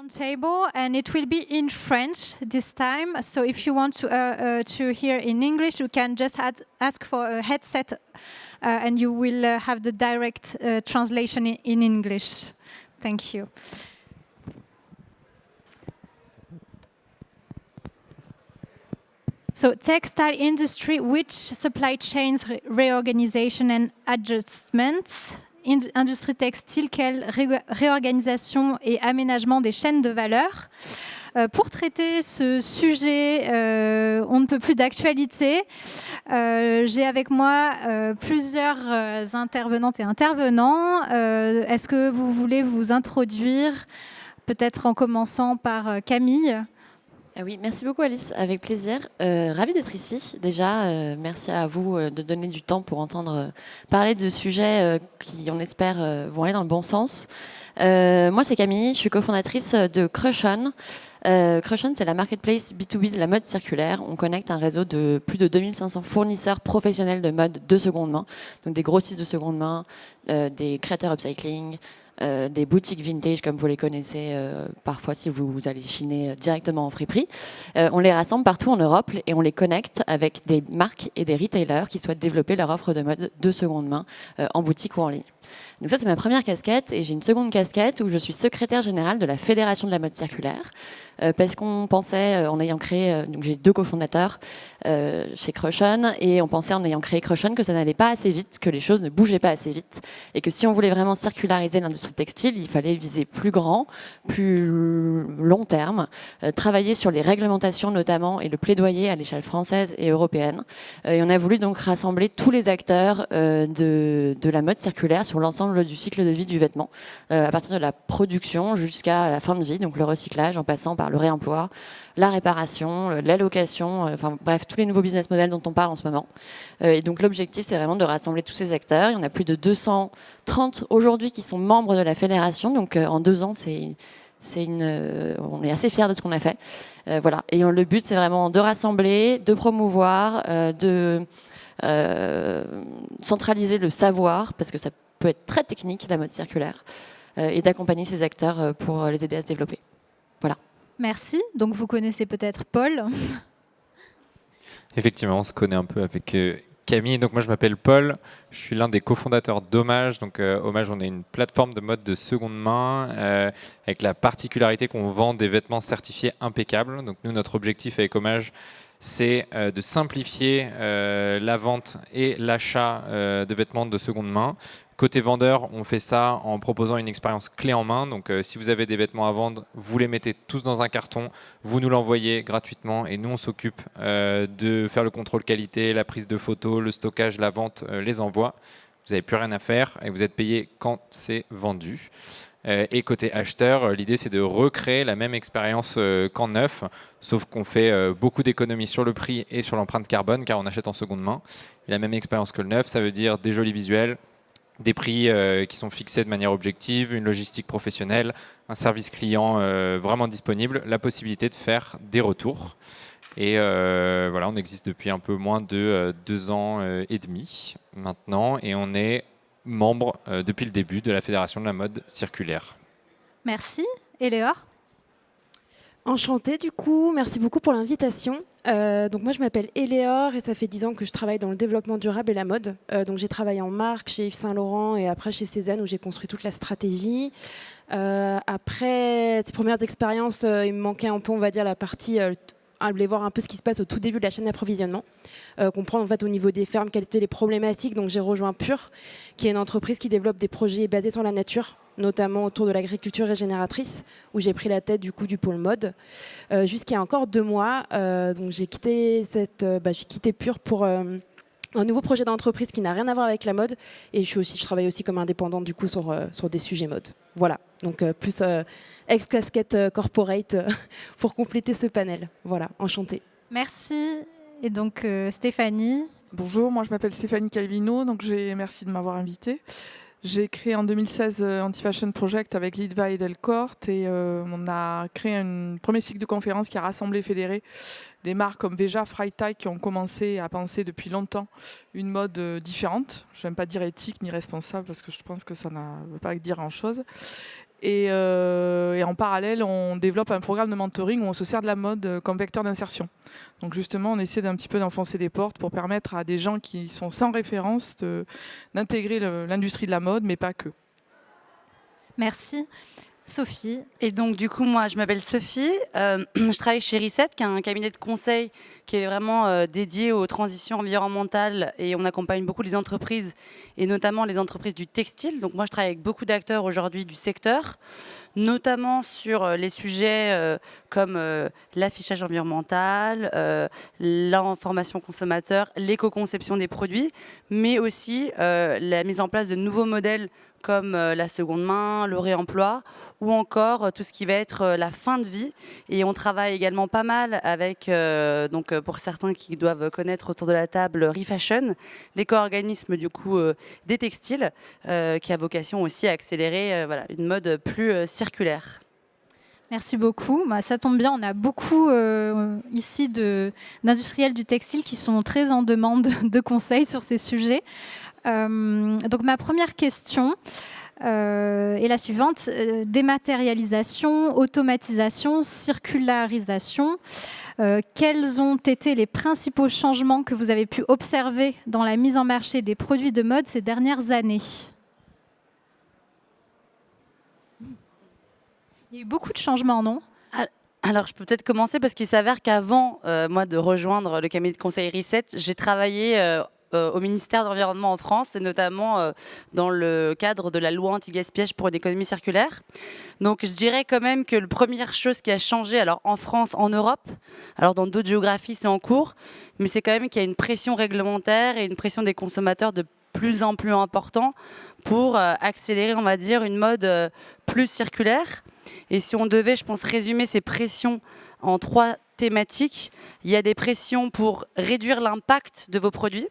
Table, and it will be in French this time. So if you want to hear in English, you can just ask for a headset, and you will have the direct translation in English. Thank you. So textile industry, which supply chains reorganization and adjustments? Industrie textile, quelle réorganisation et aménagement des chaînes de valeur? Pour traiter ce sujet, on ne peut plus d'actualité. J'ai avec moi plusieurs intervenantes et intervenants. Est-ce que vous voulez vous introduire, peut-être en commençant par Camille? Oui, merci beaucoup Alice, avec plaisir. Ravie d'être ici. Déjà, merci à vous de donner du temps pour entendre parler de sujets qui, on espère, vont aller dans le bon sens. Moi, c'est Camille, je suis cofondatrice de Crushon. Crushon, c'est la marketplace B2B de la mode circulaire. On connecte un réseau de plus de 2500 fournisseurs professionnels de mode de seconde main, donc des grossistes de seconde main, des créateurs upcycling, des boutiques vintage comme vous les connaissez parfois si vous allez chiner directement en friperie. On les rassemble partout en Europe et on les connecte avec des marques et des retailers qui souhaitent développer leur offre de mode de seconde main en boutique ou en ligne. Donc ça, c'est ma première casquette, et j'ai une seconde casquette où je suis secrétaire générale de la Fédération de la mode circulaire, parce qu'on pensait, en ayant créé, donc j'ai 2 cofondateurs chez Crushon, et on pensait en ayant créé Crushon que ça n'allait pas assez vite, que les choses ne bougeaient pas assez vite, et que si on voulait vraiment circulariser l'industrie textile, il fallait viser plus grand, plus long terme, travailler sur les réglementations notamment, et le plaidoyer à l'échelle française et européenne. Et on a voulu donc rassembler tous les acteurs de la mode circulaire sur l'ensemble du cycle de vie du vêtement, à partir de la production jusqu'à la fin de vie, donc le recyclage en passant par le réemploi, la réparation, la location, enfin bref, tous les nouveaux business models dont on parle en ce moment. Et donc l'objectif, c'est vraiment de rassembler tous ces acteurs. Il y en a plus de 230 aujourd'hui qui sont membres de la fédération, donc en 2 ans, on est assez fiers de ce qu'on a fait. Voilà. Et le but, c'est vraiment de rassembler, de promouvoir, de centraliser le savoir, parce que ça peut être très technique, la mode circulaire, et d'accompagner ces acteurs pour les aider à se développer. Voilà. Merci. Donc vous connaissez peut-être Paul. Effectivement, on se connaît un peu avec Camille. Donc moi, je m'appelle Paul. Je suis l'un des cofondateurs d'Hommage. Donc Hommage, on est une plateforme de mode de seconde main avec la particularité qu'on vend des vêtements certifiés impeccables. Donc nous, notre objectif avec Hommage, c'est de simplifier la vente et l'achat de vêtements de seconde main. Côté vendeur, on fait ça en proposant une expérience clé en main. Donc si vous avez des vêtements à vendre, vous les mettez tous dans un carton, vous nous l'envoyez gratuitement et nous on s'occupe de faire le contrôle qualité, la prise de photos, le stockage, la vente, les envois. Vous n'avez plus rien à faire et vous êtes payé quand c'est vendu. Et côté acheteur, l'idée c'est de recréer la même expérience qu'en neuf, sauf qu'on fait beaucoup d'économies sur le prix et sur l'empreinte carbone car on achète en seconde main. Et la même expérience que le neuf, ça veut dire des jolis visuels, des prix qui sont fixés de manière objective, une logistique professionnelle, un service client vraiment disponible, la possibilité de faire des retours. Et voilà, on existe depuis un peu moins de 2 ans et demi maintenant, et on est membre depuis le début de la Fédération de la mode circulaire. Merci. Éléor? Enchantée du coup, merci beaucoup pour l'invitation. Donc moi je m'appelle Éléor et ça fait 10 ans que je travaille dans le développement durable et la mode. Donc j'ai travaillé en marque chez Yves Saint Laurent et après chez Cézanne où j'ai construit toute la stratégie. Après ces premières expériences, il me manquait un peu, on va dire, la partie aller voir un peu ce qui se passe au tout début de la chaîne d'approvisionnement, comprendre en fait au niveau des fermes quelles étaient les problématiques. Donc j'ai rejoint Pure, qui est une entreprise qui développe des projets basés sur la nature, notamment autour de l'agriculture régénératrice, où j'ai pris la tête du coup du pôle mode. Jusqu'il y a encore 2 mois, donc j'ai quitté j'ai quitté Pure pour un nouveau projet d'entreprise qui n'a rien à voir avec la mode, et je travaille aussi comme indépendante du coup sur des sujets mode. Voilà, donc plus ex-casquette corporate pour compléter ce panel. Voilà, enchantée. Merci. Et donc Stéphanie? Bonjour, moi je m'appelle Stéphanie Calvino, donc merci de m'avoir invitée. J'ai créé en 2016 Anti-Fashion Project avec Lidva et Delcourt, et on a créé un premier cycle de conférences qui a rassemblé et fédéré des marques comme Veja, Freitag qui ont commencé à penser depuis longtemps une mode différente. Je n'aime pas dire éthique ni responsable parce que je pense que ça ne veut pas dire grand-chose. Et en parallèle, on développe un programme de mentoring où on se sert de la mode comme vecteur d'insertion. Donc justement, on essaie d'un petit peu d'enfoncer des portes pour permettre à des gens qui sont sans référence d'intégrer l'industrie de la mode, mais pas que. Merci. Sophie. Et donc, du coup, moi, je m'appelle Sophie. Je travaille chez Reset, qui est un cabinet de conseil qui est vraiment dédié aux transitions environnementales. Et on accompagne beaucoup les entreprises, et notamment les entreprises du textile. Donc, moi, je travaille avec beaucoup d'acteurs aujourd'hui du secteur, notamment sur les sujets comme l'affichage environnemental, l'information consommateur, l'éco-conception des produits, mais aussi la mise en place de nouveaux modèles comme la seconde main, le réemploi, ou encore tout ce qui va être la fin de vie. Et on travaille également pas mal avec, donc pour certains qui doivent connaître autour de la table, Refashion, l'éco-organisme du coup des textiles, qui a vocation aussi à accélérer voilà, une mode plus circulaire. Merci beaucoup. Bah, ça tombe bien, on a beaucoup ici d'industriels du textile qui sont très en demande de conseils sur ces sujets. Donc ma première question est la suivante. Dématérialisation, automatisation, circularisation. Quels ont été les principaux changements que vous avez pu observer dans la mise en marché des produits de mode ces dernières années ? Il y a eu beaucoup de changements, non ? Alors, je peux peut-être commencer parce qu'il s'avère qu'avant, moi, de rejoindre le cabinet de conseil Reset, j'ai travaillé au ministère de l'Environnement en France, et notamment dans le cadre de la loi anti-gaspillage pour une économie circulaire. Donc, je dirais quand même que la première chose qui a changé, alors en France, en Europe, alors dans d'autres géographies, c'est en cours, mais c'est quand même qu'il y a une pression réglementaire et une pression des consommateurs de plus en plus important pour accélérer, on va dire, une mode plus circulaire. Et si on devait, je pense, résumer ces pressions en 3 thématiques, il y a des pressions pour réduire l'impact de vos produits,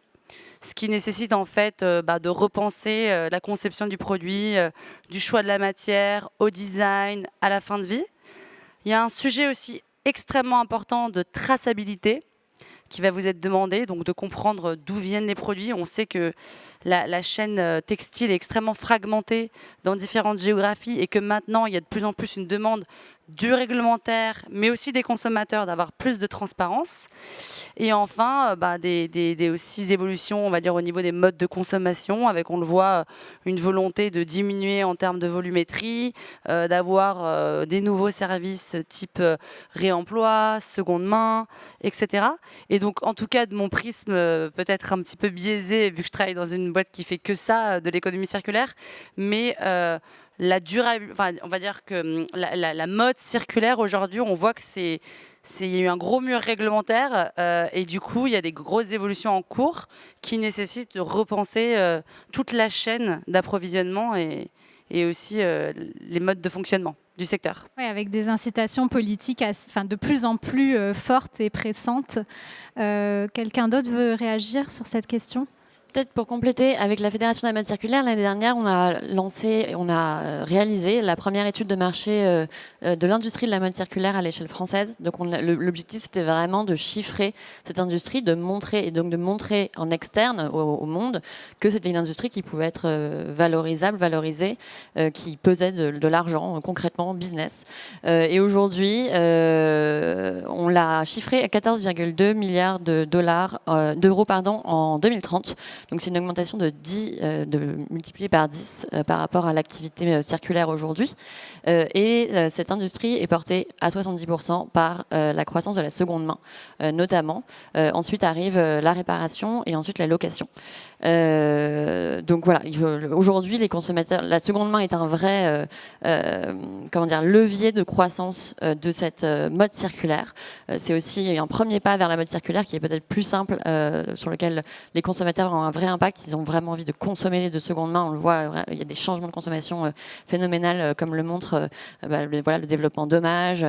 ce qui nécessite en fait de repenser la conception du produit, du choix de la matière, au design, à la fin de vie. Il y a un sujet aussi extrêmement important de traçabilité qui va vous être demandé, donc de comprendre d'où viennent les produits. On sait que la chaîne textile est extrêmement fragmentée dans différentes géographies et que maintenant, il y a de plus en plus une demande du réglementaire, mais aussi des consommateurs d'avoir plus de transparence. Et enfin, des aussi évolutions, on va dire, au niveau des modes de consommation, avec, on le voit, une volonté de diminuer en termes de volumétrie, d'avoir des nouveaux services type réemploi, seconde main, etc. Et donc, en tout cas, de mon prisme, peut-être un petit peu biaisé, vu que je travaille dans une boîte qui fait que ça, de l'économie circulaire, mais la durabilité, enfin, on va dire que la mode circulaire aujourd'hui, on voit que il y a eu un gros mur réglementaire et du coup, il y a des grosses évolutions en cours qui nécessitent de repenser toute la chaîne d'approvisionnement et aussi les modes de fonctionnement du secteur. Oui, avec des incitations politiques de plus en plus fortes et pressantes. Quelqu'un d'autre veut réagir sur cette question ? Peut-être pour compléter, avec la Fédération de la mode circulaire, l'année dernière, on a réalisé la première étude de marché de l'industrie de la mode circulaire à l'échelle française. Donc l'objectif, c'était vraiment de chiffrer cette industrie, de montrer en externe au monde que c'était une industrie qui pouvait être valorisée, qui pesait de l'argent concrètement, business. Et aujourd'hui, on l'a chiffré à 14,2 milliards d'euros en 2030. Donc c'est une augmentation de multipliée par 10 par rapport à l'activité circulaire aujourd'hui. Et cette industrie est portée à 70% par la croissance de la seconde main, notamment. Ensuite arrive la réparation et ensuite la location. Donc voilà, aujourd'hui les consommateurs, la seconde main est un vrai levier de croissance de cette mode circulaire. C'est aussi un premier pas vers la mode circulaire qui est peut-être plus simple, sur lequel les consommateurs ont un vrai impact. Ils ont vraiment envie de consommer de seconde main. On le voit, il y a des changements de consommation phénoménales, comme le montre le développement d'Hommage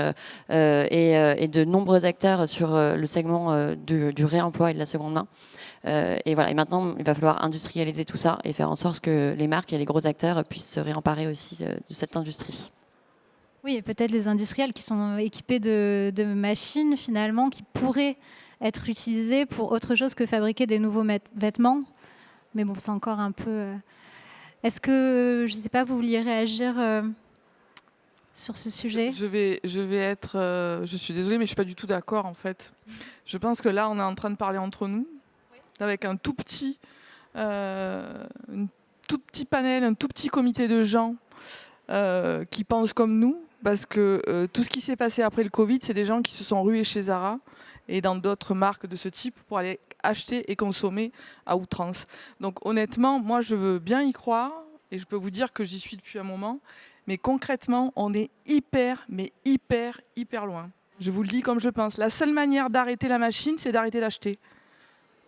et de nombreux acteurs sur le segment du réemploi et de la seconde main. Et maintenant, il va falloir industrialiser tout ça et faire en sorte que les marques et les gros acteurs puissent se réemparer aussi de cette industrie. Oui, et peut-être les industriels qui sont équipés de machines, finalement, qui pourraient être utilisées pour autre chose que fabriquer des nouveaux vêtements. Mais bon, c'est encore un peu... Est-ce que, je ne sais pas, vous vouliez réagir sur ce sujet? Je vais être. Je suis désolée, mais je suis pas du tout d'accord en fait. Je pense que là, on est en train de parler entre nous, avec un tout petit panel, un tout petit comité de gens qui pensent comme nous, parce que tout ce qui s'est passé après le Covid, c'est des gens qui se sont rués chez Zara et dans d'autres marques de ce type pour aller acheter et consommer à outrance. Donc honnêtement, moi je veux bien y croire et je peux vous dire que j'y suis depuis un moment, mais concrètement, on est hyper loin. Je vous le dis comme je pense. La seule manière d'arrêter la machine, c'est d'arrêter d'acheter.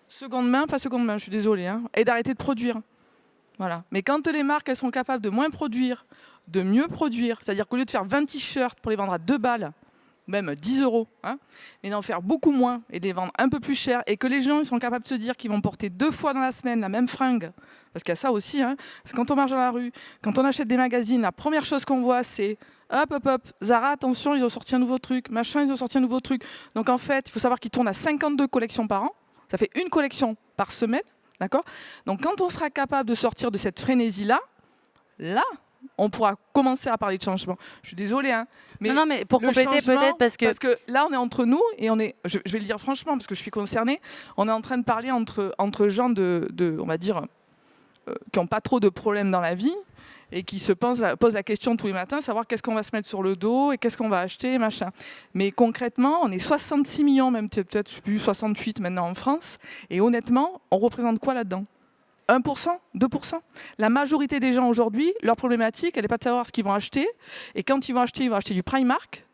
Seconde main, pas seconde main, je suis désolée, hein, et d'arrêter de produire. Voilà. Mais quand les marques elles sont capables de moins produire, de mieux produire, c'est-à-dire qu'au lieu de faire 20 t-shirts pour les vendre à 2 balles, même 10 €, hein, mais d'en faire beaucoup moins et de les vendre un peu plus cher, et que les gens ils sont capables de se dire qu'ils vont porter 2 fois dans la semaine la même fringue, parce qu'il y a ça aussi, hein, parce que quand on marche dans la rue, quand on achète des magazines, la première chose qu'on voit c'est hop, Zara, attention, ils ont sorti un nouveau truc, machin, ils ont sorti un nouveau truc. Donc en fait, il faut savoir qu'ils tournent à 52 collections par an, ça fait une collection par semaine, d'accord? Donc quand on sera capable de sortir de cette frénésie-là, là, on pourra commencer à parler de changement. Je suis désolée, hein, mais non, mais pour compléter peut-être, parce que là, on est entre nous et on est. Je vais le dire franchement parce que je suis concernée. On est en train de parler entre gens on va dire, qui n'ont pas trop de problèmes dans la vie et qui se posent la question tous les matins, savoir qu'est-ce qu'on va se mettre sur le dos et qu'est-ce qu'on va acheter, machin. Mais concrètement, on est 66 millions, même peut-être, je sais plus, 68 maintenant en France. Et honnêtement, on représente quoi là-dedans ? 1%, 2%. La majorité des gens aujourd'hui, leur problématique, elle n'est pas de savoir ce qu'ils vont acheter. Et quand ils vont acheter du Primark.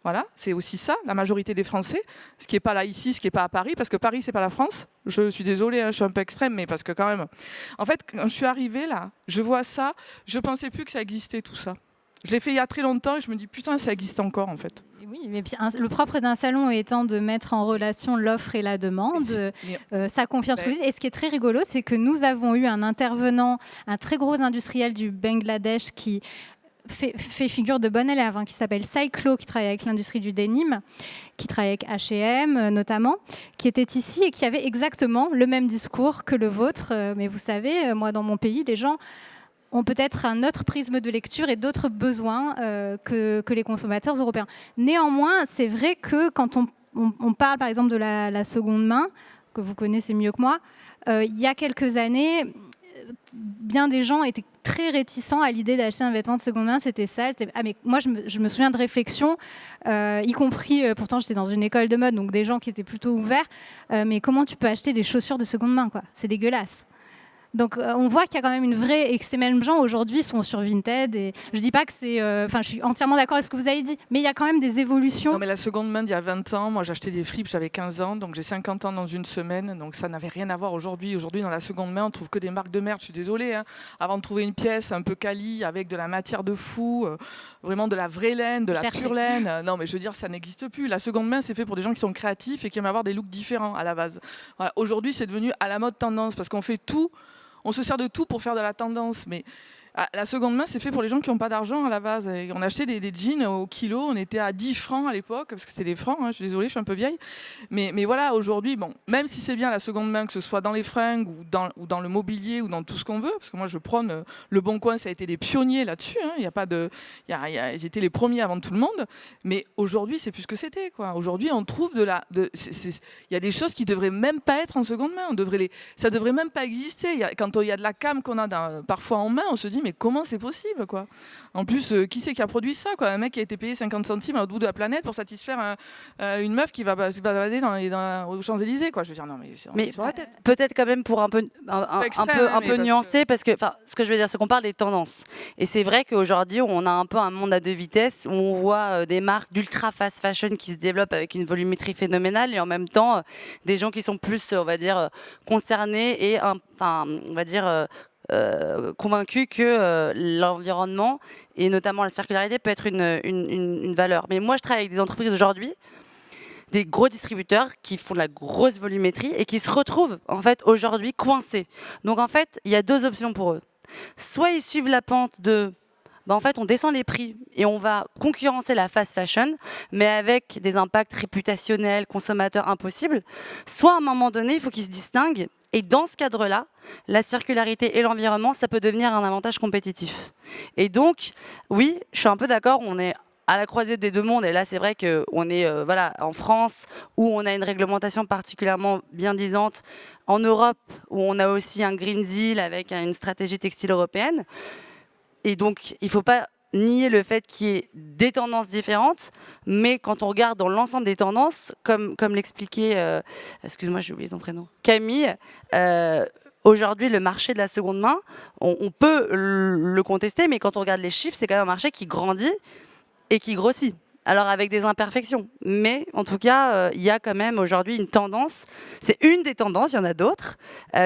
Voilà, c'est aussi ça, la majorité des Français. Ce qui n'est pas là ici, ce qui n'est pas à Paris, parce que Paris, c'est pas la France. Je suis désolée, hein, je suis un peu extrême, mais parce que quand même... En fait, quand je suis arrivée là, je vois ça, je ne pensais plus que ça existait tout ça. Je l'ai fait il y a très longtemps et je me dis, putain, ça existe encore en fait. Oui, mais le propre d'un salon étant de mettre en relation l'offre et la demande, ça confirme ce que vous dites. Et ce qui est très rigolo, c'est que nous avons eu un intervenant, un très gros industriel du Bangladesh qui fait figure de bon élève, hein, qui s'appelle Cyclo, qui travaille avec l'industrie du denim, qui travaille avec H&M notamment, qui était ici et qui avait exactement le même discours que le vôtre. Mais vous savez, moi dans mon pays, les gens ont peut-être un autre prisme de lecture et d'autres besoins que les consommateurs européens. Néanmoins, c'est vrai que quand on parle par exemple de la seconde main, que vous connaissez mieux que moi, il y a quelques années, bien des gens étaient très réticents à l'idée d'acheter un vêtement de seconde main, c'était sale. Mais moi, je me souviens de réflexions, y compris, pourtant j'étais dans une école de mode, donc des gens qui étaient plutôt ouverts, mais comment tu peux acheter des chaussures de seconde main, quoi ? C'est dégueulasse. Donc on voit qu'il y a quand même une vraie... et que ces mêmes gens aujourd'hui sont sur Vinted. Et je dis pas que c'est... Enfin, je suis entièrement d'accord avec ce que vous avez dit, mais il y a quand même des évolutions. Non, mais la seconde main d'il y a 20 ans, moi j'achetais des fripes, j'avais 15 ans, donc j'ai 50 ans dans une semaine, donc ça n'avait rien à voir aujourd'hui. Aujourd'hui, dans la seconde main, on trouve que des marques de merde, je suis désolée. Hein. Avant de trouver une pièce un peu quali, avec de la matière de fou, vraiment de la vraie laine, de la pure laine, non mais je veux dire, ça n'existe plus. La seconde main, c'est fait pour des gens qui sont créatifs et qui aiment avoir des looks différents à la base. Voilà. Aujourd'hui, c'est devenu à la mode tendance, parce qu'on fait tout. On se sert de tout pour faire de la tendance, mais la seconde main, c'est fait pour les gens qui n'ont pas d'argent à la base. Et on achetait des jeans au kilo, on était à 10 francs à l'époque, parce que c'était des francs, hein, je suis désolée, je suis un peu vieille. Mais voilà, aujourd'hui, bon, même si c'est bien la seconde main, que ce soit dans les fringues ou dans le mobilier ou dans tout ce qu'on veut, parce que moi je prône Le Bon Coin, ça a été des pionniers là-dessus, hein, ils étaient les premiers avant tout le monde, mais aujourd'hui c'est plus ce que c'était, quoi. Aujourd'hui on trouve il y a des choses qui ne devraient même pas être en seconde main, ça ne devrait même pas exister. Quand il y a de la cam qu'on a parfois en main, on se dit mais comment c'est possible, quoi. En plus, qui c'est qui a produit ça, quoi? Un mec qui a été payé 50 centimes à l'autre bout de la planète pour satisfaire une meuf qui va se balader aux Champs-Élysées, quoi. Je veux dire, non, mais sur la tête. Peut-être quand même pour un peu nuancer, parce que ce que je veux dire, c'est qu'on parle des tendances. Et c'est vrai qu'aujourd'hui, on a un peu un monde à deux vitesses où on voit des marques d'ultra fast fashion qui se développent avec une volumétrie phénoménale et en même temps des gens qui sont plus, on va dire, concernés et, on va dire, convaincu que l'environnement et notamment la circularité peut être une valeur. Mais moi, je travaille avec des entreprises aujourd'hui, des gros distributeurs qui font de la grosse volumétrie et qui se retrouvent en fait aujourd'hui coincés. Donc en fait, il y a deux options pour eux. Soit ils suivent la pente de en fait, on descend les prix et on va concurrencer la fast fashion, mais avec des impacts réputationnels, consommateurs impossibles. Soit à un moment donné, il faut qu'ils se distinguent. Et dans ce cadre-là, la circularité et l'environnement, ça peut devenir un avantage compétitif. Et donc, oui, je suis un peu d'accord, on est à la croisée des deux mondes. Et là, c'est vrai qu'on est en France, où on a une réglementation particulièrement bien disante, en Europe, où on a aussi un Green Deal avec une stratégie textile européenne. Et donc, il ne faut pas nier le fait qu'il y ait des tendances différentes, mais quand on regarde dans l'ensemble des tendances, comme l'expliquait, excuse-moi, j'ai oublié ton prénom, Camille, aujourd'hui, le marché de la seconde main, on peut le contester, mais quand on regarde les chiffres, c'est quand même un marché qui grandit et qui grossit. Alors avec des imperfections, mais en tout cas, il y a quand même aujourd'hui une tendance. C'est une des tendances, il y en a d'autres.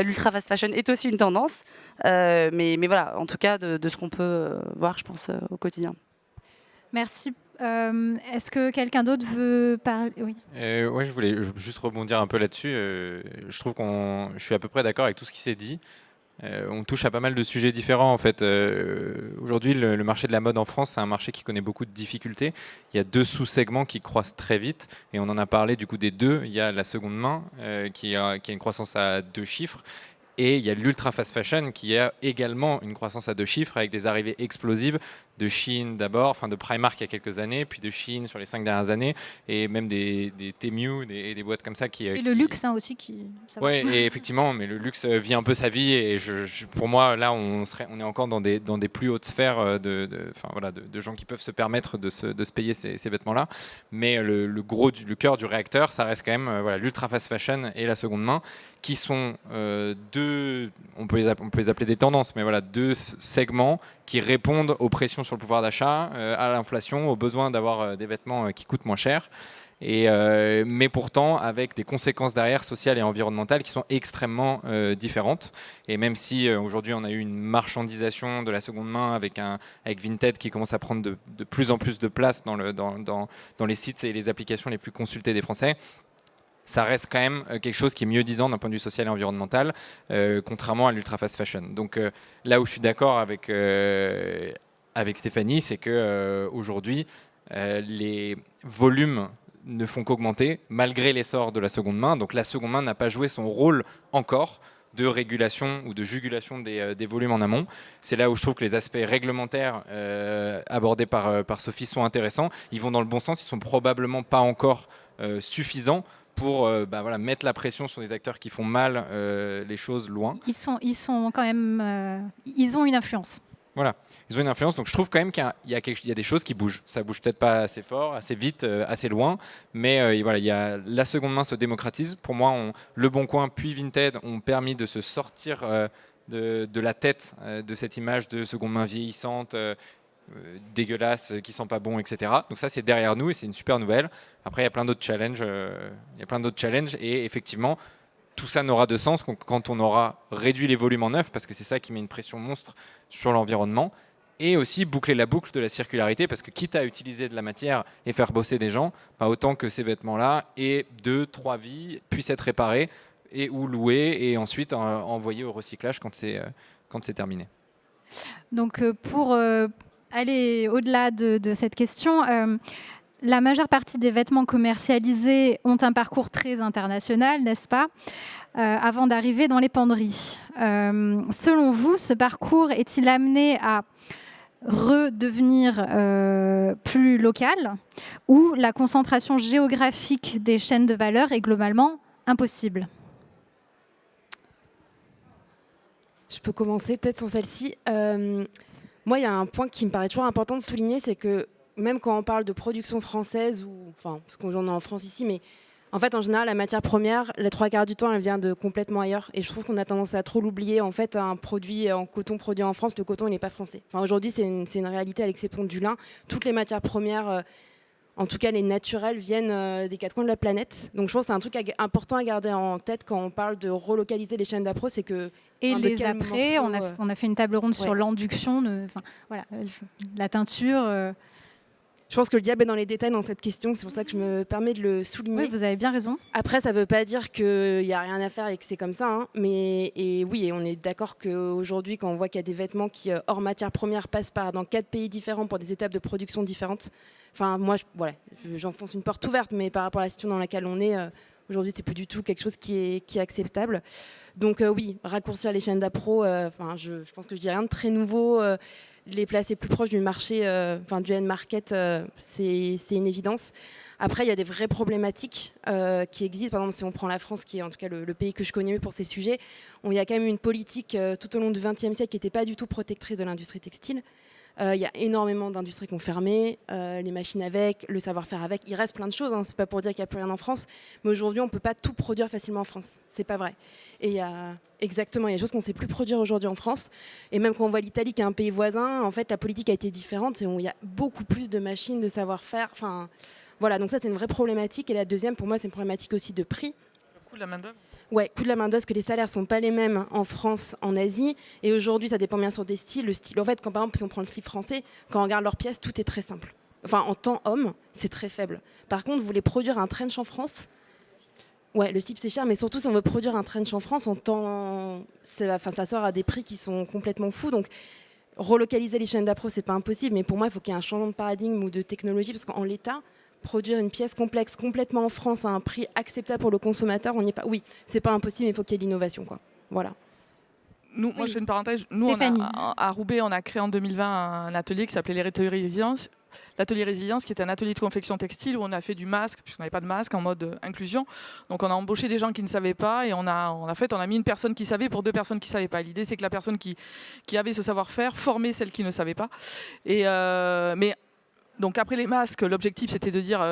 L'ultra fast fashion est aussi une tendance, mais voilà, en tout cas de ce qu'on peut voir, je pense, au quotidien. Merci. Est-ce que quelqu'un d'autre veut parler? Oui. Ouais, je voulais juste rebondir un peu là-dessus. Je trouve je suis à peu près d'accord avec tout ce qui s'est dit. On touche à pas mal de sujets différents en fait. Aujourd'hui, le marché de la mode en France, c'est un marché qui connaît beaucoup de difficultés. Il y a 2 sous-segments qui croissent très vite et on en a parlé du coup des 2. Il y a la seconde main qui a une croissance à 2 chiffres. Et il y a l'ultra fast fashion qui a également une croissance à 2 chiffres avec des arrivées explosives de Shein d'abord, enfin de Primark il y a quelques années, puis de Shein sur les 5 dernières années, et même des Temu, des boîtes comme ça qui... Et le luxe aussi qui... Oui, et effectivement, mais le luxe vit un peu sa vie, et pour moi, là, on est encore dans des plus hautes sphères de gens qui peuvent se permettre de se payer ces vêtements-là. Mais le cœur du réacteur, ça reste quand même l'ultra fast fashion et la seconde main, qui sont 2, on peut les appeler des tendances, mais 2 segments qui répondent aux pressions sur le pouvoir d'achat, à l'inflation, au besoin d'avoir des vêtements qui coûtent moins cher. Mais pourtant avec des conséquences derrière sociales et environnementales qui sont extrêmement différentes. Et même si aujourd'hui on a eu une marchandisation de la seconde main avec Vinted qui commence à prendre de plus en plus de place dans les sites et les applications les plus consultées des Français, ça reste quand même quelque chose qui est mieux disant d'un point de vue social et environnemental, contrairement à l'ultra fast fashion. Donc là où je suis d'accord avec Stéphanie, c'est qu'aujourd'hui, les volumes ne font qu'augmenter malgré l'essor de la seconde main. Donc la seconde main n'a pas joué son rôle encore de régulation ou de jugulation des volumes en amont. C'est là où je trouve que les aspects réglementaires abordés par Sophie sont intéressants. Ils vont dans le bon sens, ils ne sont probablement pas encore suffisants pour mettre la pression sur des acteurs qui font mal les choses loin. Ils sont quand même... ils ont une influence. Voilà, ils ont une influence, donc je trouve quand même qu'il y a des choses qui bougent. Ça bouge peut-être pas assez fort, assez vite, assez loin, mais il y a la seconde main se démocratise. Pour moi, Le Bon Coin puis Vinted ont permis de se sortir de la tête de cette image de seconde main vieillissante, dégueulasse, qui sent pas bon, etc. Donc ça, c'est derrière nous et c'est une super nouvelle. Après, il y a plein d'autres challenges, et effectivement, tout ça n'aura de sens quand on aura réduit les volumes en neuf, parce que c'est ça qui met une pression monstre sur l'environnement, et aussi boucler la boucle de la circularité, parce que quitte à utiliser de la matière et faire bosser des gens, autant que ces vêtements-là aient 2-3 vies, puissent être réparés et ou loués, et ensuite envoyés au recyclage quand c'est terminé. Donc pour aller au-delà de cette question, la majeure partie des vêtements commercialisés ont un parcours très international, n'est-ce pas, avant d'arriver dans les penderies. Selon vous, ce parcours est-il amené à redevenir plus local, ou la concentration géographique des chaînes de valeur est globalement impossible? Je peux commencer peut-être sur celle-ci. Moi, il y a un point qui me paraît toujours important de souligner, c'est que même quand on parle de production française, parce qu'on en est en France ici, mais en fait, en général, la matière première, les 3/4 du temps, elle vient de complètement ailleurs. Et je trouve qu'on a tendance à trop l'oublier. En fait, un produit en coton produit en France, le coton, il n'est pas français. Aujourd'hui, c'est une réalité, à l'exception du lin. Toutes les matières premières, en tout cas les naturelles, viennent des 4 coins de la planète. Donc je pense que c'est un truc important à garder en tête quand on parle de relocaliser les chaînes d'appro, c'est que... Et les après, on a fait une table ronde sur l'induction, la teinture... Je pense que le diable est dans les détails dans cette question, c'est pour ça que je me permets de le souligner. Oui, vous avez bien raison. Après, ça ne veut pas dire qu'il n'y a rien à faire et que c'est comme ça, hein, et on est d'accord qu'aujourd'hui, quand on voit qu'il y a des vêtements qui, hors matière première, passent dans 4 pays différents pour des étapes de production différentes, moi, j'enfonce une porte ouverte, mais par rapport à la situation dans laquelle on est, Aujourd'hui, c'est plus du tout quelque chose qui est acceptable. Donc oui, raccourcir les chaînes d'appro, je pense que je dis rien de très nouveau. Les placer plus proches du marché, du end market, c'est une évidence. Après, il y a des vraies problématiques qui existent. Par exemple, si on prend la France, qui est en tout cas le pays que je connais mieux pour ces sujets, il y a quand même eu une politique tout au long du XXe siècle qui n'était pas du tout protectrice de l'industrie textile. Il y a énormément d'industries qui ont fermé, les machines avec, le savoir-faire avec. Il reste plein de choses, c'est pas pour dire qu'il n'y a plus rien en France, mais aujourd'hui on ne peut pas tout produire facilement en France, c'est pas vrai. Et il y a des choses qu'on ne sait plus produire aujourd'hui en France, et même quand on voit l'Italie qui est un pays voisin, en fait la politique a été différente, il y a beaucoup plus de machines, de savoir-faire, voilà, donc ça c'est une vraie problématique. Et la deuxième pour moi c'est une problématique aussi de prix. Le coût de la main-d'œuvre. Ouais, coût de la main-d'œuvre, que les salaires sont pas les mêmes en France, en Asie. Et aujourd'hui, ça dépend bien sûr des styles. Le style, en fait, quand par exemple, si on prend le slip français, quand on regarde leurs pièces, tout est très simple. Enfin, en temps homme, c'est très faible. Par contre, vous voulez produire un trench en France, ouais, le slip c'est cher, mais surtout si on veut produire un trench en France, ça sort à des prix qui sont complètement fous. Donc, relocaliser les chaînes d'appro, c'est pas impossible, mais pour moi, il faut qu'il y ait un changement de paradigme ou de technologie, parce qu'en l'état, produire une pièce complexe complètement en France à un prix acceptable pour le consommateur, on n'y est pas. Oui, c'est pas impossible, mais il faut qu'il y ait de l'innovation, quoi. Voilà. Moi, je fais une parenthèse. Nous, à Roubaix, on a créé en 2020 un atelier qui s'appelait l'Atelier Résilience. L'atelier Résilience, qui était un atelier de confection textile où on a fait du masque, puisqu'on n'avait pas de masque, en mode inclusion. Donc, on a embauché des gens qui ne savaient pas et on a mis une personne qui savait pour 2 personnes qui ne savaient pas. L'idée, c'est que la personne qui avait ce savoir-faire formait celle qui ne savait pas. Donc après les masques, l'objectif c'était de dire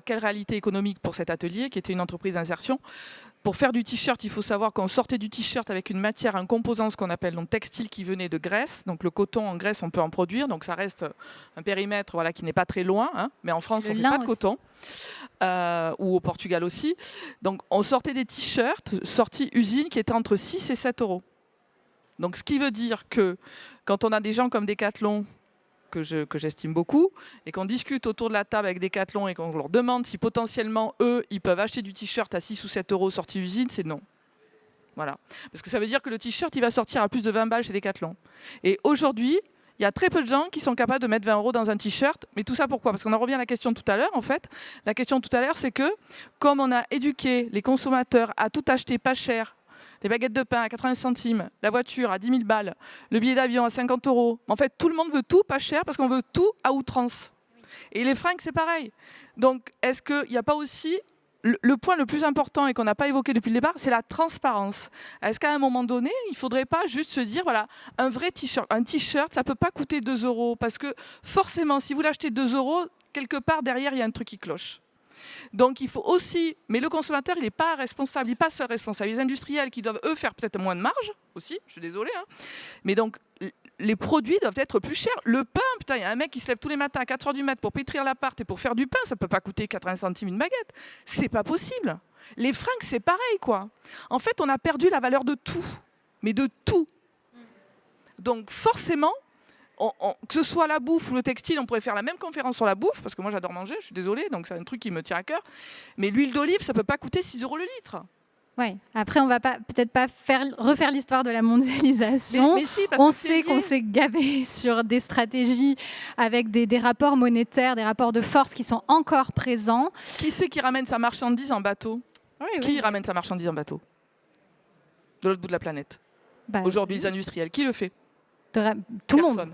quelle réalité économique pour cet atelier qui était une entreprise d'insertion. Pour faire du t-shirt, il faut savoir qu'on sortait du t-shirt avec une matière, un composant, ce qu'on appelle donc textile, qui venait de Grèce. Donc le coton en Grèce, on peut en produire, donc ça reste un périmètre qui n'est pas très loin. Mais en France, on ne fait pas de coton, ou au Portugal aussi. Donc on sortait des t-shirts sortis usine qui étaient entre 6 et 7 euros. Donc ce qui veut dire que quand on a des gens comme Decathlon, que j'estime beaucoup, et qu'on discute autour de la table avec Decathlon et qu'on leur demande si potentiellement, eux, ils peuvent acheter du t-shirt à 6 ou 7 euros sorti usine, c'est non. Voilà. Parce que ça veut dire que le t-shirt, il va sortir à plus de 20 balles chez Decathlon. Et aujourd'hui, il y a très peu de gens qui sont capables de mettre 20 euros dans un t-shirt. Mais tout ça, pourquoi? Parce qu'on en revient à la question tout à l'heure, en fait. La question tout à l'heure, c'est que, comme on a éduqué les consommateurs à tout acheter pas cher, les baguettes de pain à 80 centimes, la voiture à 10 000 balles, le billet d'avion à 50 euros. En fait, tout le monde veut tout pas cher parce qu'on veut tout à outrance. Et les fringues, c'est pareil. Donc, est-ce qu'il n'y a pas aussi... Le point le plus important et qu'on n'a pas évoqué depuis le départ, c'est la transparence. Est-ce qu'à un moment donné, il ne faudrait pas juste se dire, un vrai t-shirt, ça ne peut pas coûter 2 euros parce que forcément, si vous l'achetez 2 euros, quelque part derrière, il y a un truc qui cloche. Donc il faut aussi, mais le consommateur il n'est pas responsable, il n'est pas seul responsable. Les industriels qui doivent eux faire peut-être moins de marge aussi, je suis désolée, mais donc les produits doivent être plus chers. Le pain, putain, il y a un mec qui se lève tous les matins à 4h du mat pour pétrir l'appart et pour faire du pain, ça ne peut pas coûter 80 centimes une baguette. C'est pas possible. Les fringues c'est pareil quoi. En fait on a perdu la valeur de tout, mais de tout. Donc forcément, que ce soit la bouffe ou le textile, on pourrait faire la même conférence sur la bouffe, parce que moi j'adore manger, je suis désolée, donc c'est un truc qui me tient à cœur. Mais l'huile d'olive, ça ne peut pas coûter 6 euros le litre. Ouais. Après, on ne va peut-être pas refaire l'histoire de la mondialisation. Mais si, on sait qu'on s'est gavé sur des stratégies avec des rapports monétaires, des rapports de force qui sont encore présents. Qui c'est qui ramène sa marchandise en bateau? Qui ramène sa marchandise en bateau? De l'autre bout de la planète. Aujourd'hui, les industriels, qui le fait? Tout le monde.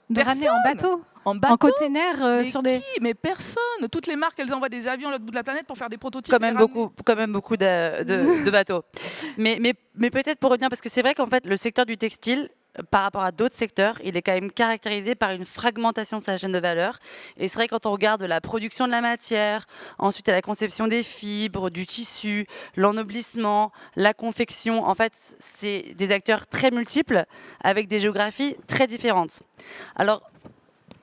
De ramener en bateau, en container sur des... Mais personne. Toutes les marques, elles envoient des avions à l'autre bout de la planète pour faire des prototypes. Quand même beaucoup de bateaux. Mais peut-être pour revenir, parce que c'est vrai qu'en fait, le secteur du textile, par rapport à d'autres secteurs, il est quand même caractérisé par une fragmentation de sa chaîne de valeur. Et c'est vrai quand on regarde la production de la matière, ensuite à la conception des fibres, du tissu, l'ennoblissement, la confection, en fait, c'est des acteurs très multiples avec des géographies très différentes. Alors,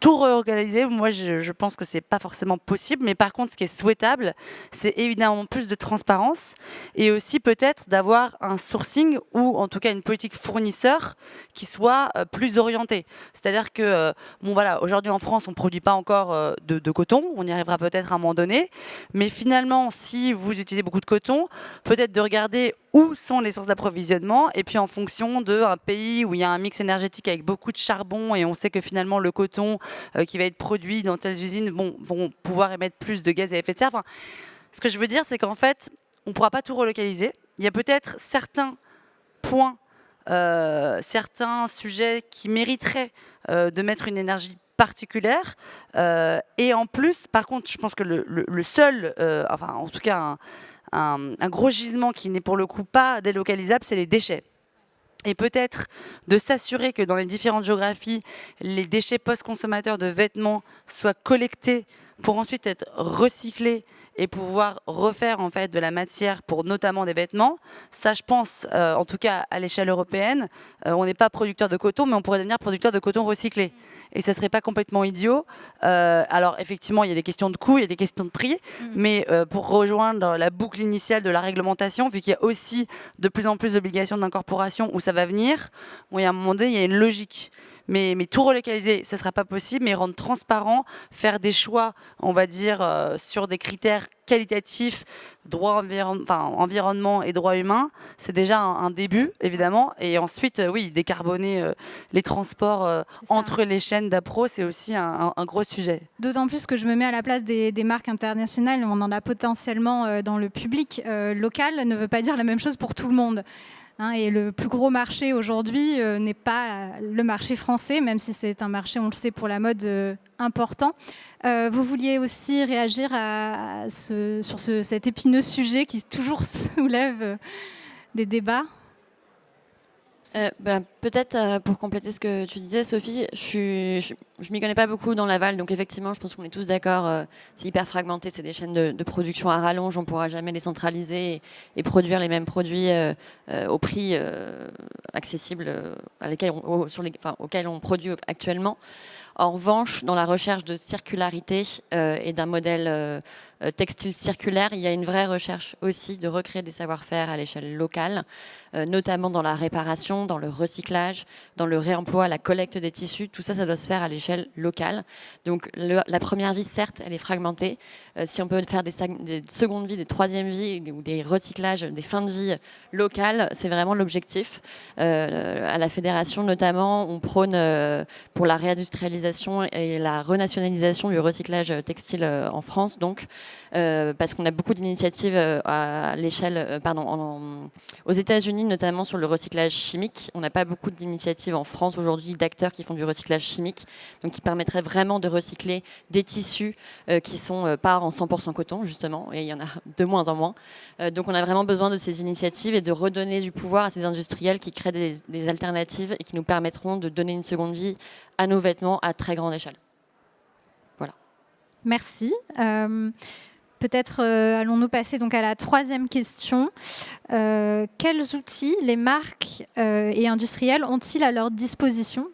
tout réorganiser, moi je pense que c'est pas forcément possible, mais par contre ce qui est souhaitable, c'est évidemment plus de transparence et aussi peut-être d'avoir un sourcing ou en tout cas une politique fournisseur qui soit plus orientée. C'est-à-dire que aujourd'hui en France on produit pas encore de coton, on y arrivera peut-être à un moment donné, mais finalement si vous utilisez beaucoup de coton, peut-être de regarder où sont les sources d'approvisionnement et puis en fonction d'un pays où il y a un mix énergétique avec beaucoup de charbon et on sait que finalement le coton qui va être produit dans telles usines vont pouvoir émettre plus de gaz à effet de serre. Enfin, ce que je veux dire, c'est qu'en fait, on ne pourra pas tout relocaliser. Il y a peut-être certains points, certains sujets qui mériteraient de mettre une énergie particulière. Et en plus, par contre, je pense que le seul, enfin en tout cas un gros gisement qui n'est pour le coup pas délocalisable, c'est les déchets. Et peut-être de s'assurer que dans les différentes géographies, les déchets post-consommateurs de vêtements soient collectés pour ensuite être recyclés et pouvoir refaire en fait de la matière pour notamment des vêtements. Ça, je pense, en tout cas à l'échelle européenne, on n'est pas producteur de coton, mais on pourrait devenir producteur de coton recyclé. Et ça ne serait pas complètement idiot. Alors effectivement, il y a des questions de coût, il y a des questions de prix, mais pour rejoindre la boucle initiale de la réglementation, vu qu'il y a aussi de plus en plus d'obligations d'incorporation où ça va venir, bon, il y a un moment donné, il y a une logique. Mais tout relocaliser, ça ne sera pas possible, mais rendre transparent, faire des choix, on va dire, sur des critères qualitatifs, environnement et droits humains, c'est déjà un début, évidemment. Et ensuite, oui, décarboner les transports entre les chaînes d'appro, c'est aussi un gros sujet. D'autant plus que je me mets à la place des marques internationales, on en a potentiellement dans le public. Local ne veut pas dire la même chose pour tout le monde. Et le plus gros marché aujourd'hui n'est pas le marché français, même si c'est un marché, on le sait, pour la mode important. Vous vouliez aussi réagir sur cet épineux sujet qui toujours soulève des débats. Peut-être pour compléter ce que tu disais, Sophie, je m'y connais pas beaucoup dans l'aval, donc effectivement, je pense qu'on est tous d'accord. C'est hyper fragmenté, c'est des chaînes de production à rallonge, on pourra jamais les centraliser et produire les mêmes produits au prix accessible auxquels on produit actuellement. En revanche, dans la recherche de circularité et d'un modèle textile circulaire, il y a une vraie recherche aussi de recréer des savoir-faire à l'échelle locale, notamment dans la réparation, dans le recyclage, dans le réemploi, la collecte des tissus. Tout ça, ça doit se faire à l'échelle locale. Donc la première vie, certes, elle est fragmentée. Si on peut faire des secondes vies, des troisièmes vies ou des recyclages, des fins de vie locales, c'est vraiment l'objectif. À la fédération, notamment, on prône pour la réindustrialisation et la renationalisation du recyclage textile en France, donc, parce qu'on a beaucoup d'initiatives à l'échelle, aux États-Unis, notamment sur le recyclage chimique. On n'a pas beaucoup d'initiatives en France aujourd'hui d'acteurs qui font du recyclage chimique, donc qui permettraient vraiment de recycler des tissus qui sont pas en 100% coton, justement, et il y en a de moins en moins. Donc on a vraiment besoin de ces initiatives et de redonner du pouvoir à ces industriels qui créent des alternatives et qui nous permettront de donner une seconde vie à nos vêtements à très grande échelle. Voilà. Merci. Peut-être allons-nous passer donc à la troisième question. Quels outils les marques et industriels ont-ils à leur disposition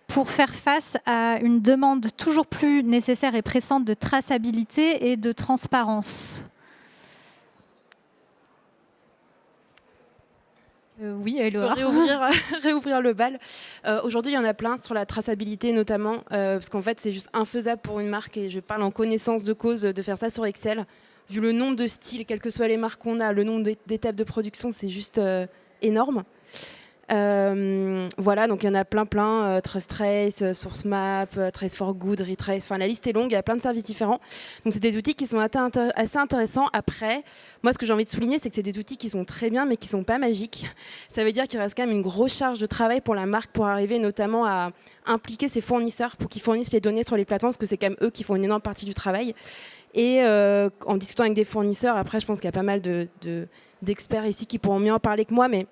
pour faire face à une demande toujours plus nécessaire et pressante de traçabilité et de transparence ? Oui, Elora. Réouvrir le bal. Aujourd'hui, il y en a plein sur la traçabilité notamment, parce qu'en fait, c'est juste infaisable pour une marque, et je parle en connaissance de cause, de faire ça sur Excel. Vu le nombre de styles, quelles que soient les marques qu'on a, le nombre d'étapes de production, c'est juste énorme. Voilà, donc il y en a plein, TrustTrace, SourceMap, Trace for Good, Retrace, enfin la liste est longue, il y a plein de services différents. Donc c'est des outils qui sont assez intéressants. Après, moi ce que j'ai envie de souligner, c'est que c'est des outils qui sont très bien, mais qui ne sont pas magiques. Ça veut dire qu'il reste quand même une grosse charge de travail pour la marque pour arriver notamment à impliquer ses fournisseurs pour qu'ils fournissent les données sur les plateformes, parce que c'est quand même eux qui font une énorme partie du travail. Et en discutant avec des fournisseurs, après je pense qu'il y a pas mal d'experts ici qui pourront mieux en parler que moi, mais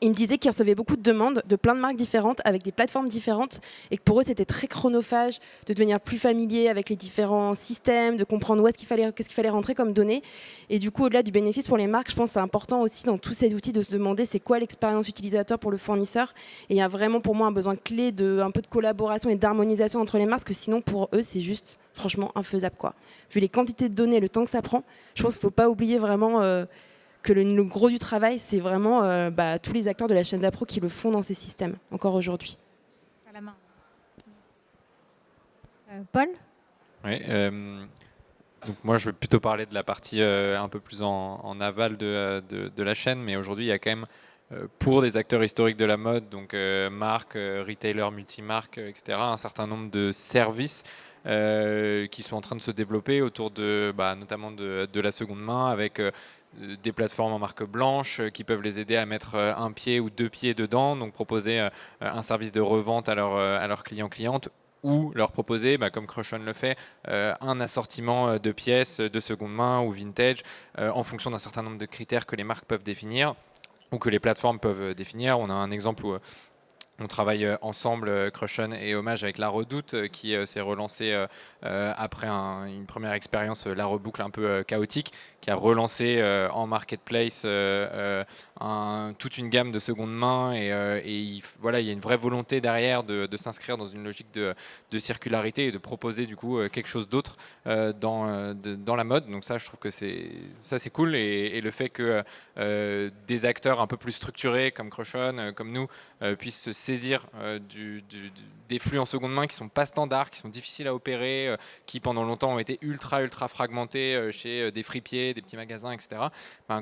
ils me disaient qu'ils recevaient beaucoup de demandes de plein de marques différentes, avec des plateformes différentes, et que pour eux, c'était très chronophage de devenir plus familier avec les différents systèmes, de comprendre qu'est-ce qu'il fallait rentrer comme données. Et du coup, au-delà du bénéfice pour les marques, je pense que c'est important aussi dans tous ces outils de se demander c'est quoi l'expérience utilisateur pour le fournisseur. Et il y a vraiment pour moi un besoin clé un peu de collaboration et d'harmonisation entre les marques, parce que sinon, pour eux, c'est juste franchement infaisable, quoi. Vu les quantités de données, le temps que ça prend, je pense qu'il ne faut pas oublier vraiment... que le gros du travail, c'est vraiment tous les acteurs de la chaîne d'appro qui le font dans ces systèmes, encore aujourd'hui. À la main. Paul ? Oui, donc moi je vais plutôt parler de la partie un peu plus en aval de la chaîne, mais aujourd'hui il y a quand même pour des acteurs historiques de la mode, donc marques, retailers, multimarques, etc., un certain nombre de services qui sont en train de se développer autour notamment de la seconde main, avec des plateformes en marque blanche qui peuvent les aider à mettre un pied ou 2 pieds dedans, donc proposer un service de revente à leurs clients-clientes, ou leur proposer, comme Crushon le fait, un assortiment de pièces de seconde main ou vintage en fonction d'un certain nombre de critères que les marques peuvent définir ou que les plateformes peuvent définir. On a un exemple où on travaille ensemble, Crushon et Hommage, avec La Redoute, qui s'est relancé après une première expérience, La Reboucle, un peu chaotique, qui a relancé en marketplace toute une gamme de seconde main. Voilà, il y a une vraie volonté derrière de s'inscrire dans une logique de circularité et de proposer du coup quelque chose d'autre dans la mode. Donc ça, je trouve que c'est cool. Et le fait que des acteurs un peu plus structurés comme Crushon, comme nous, puissent se saisir des flux en seconde main qui sont pas standards, qui sont difficiles à opérer, qui pendant longtemps ont été ultra fragmentés chez des fripiers, des petits magasins, etc.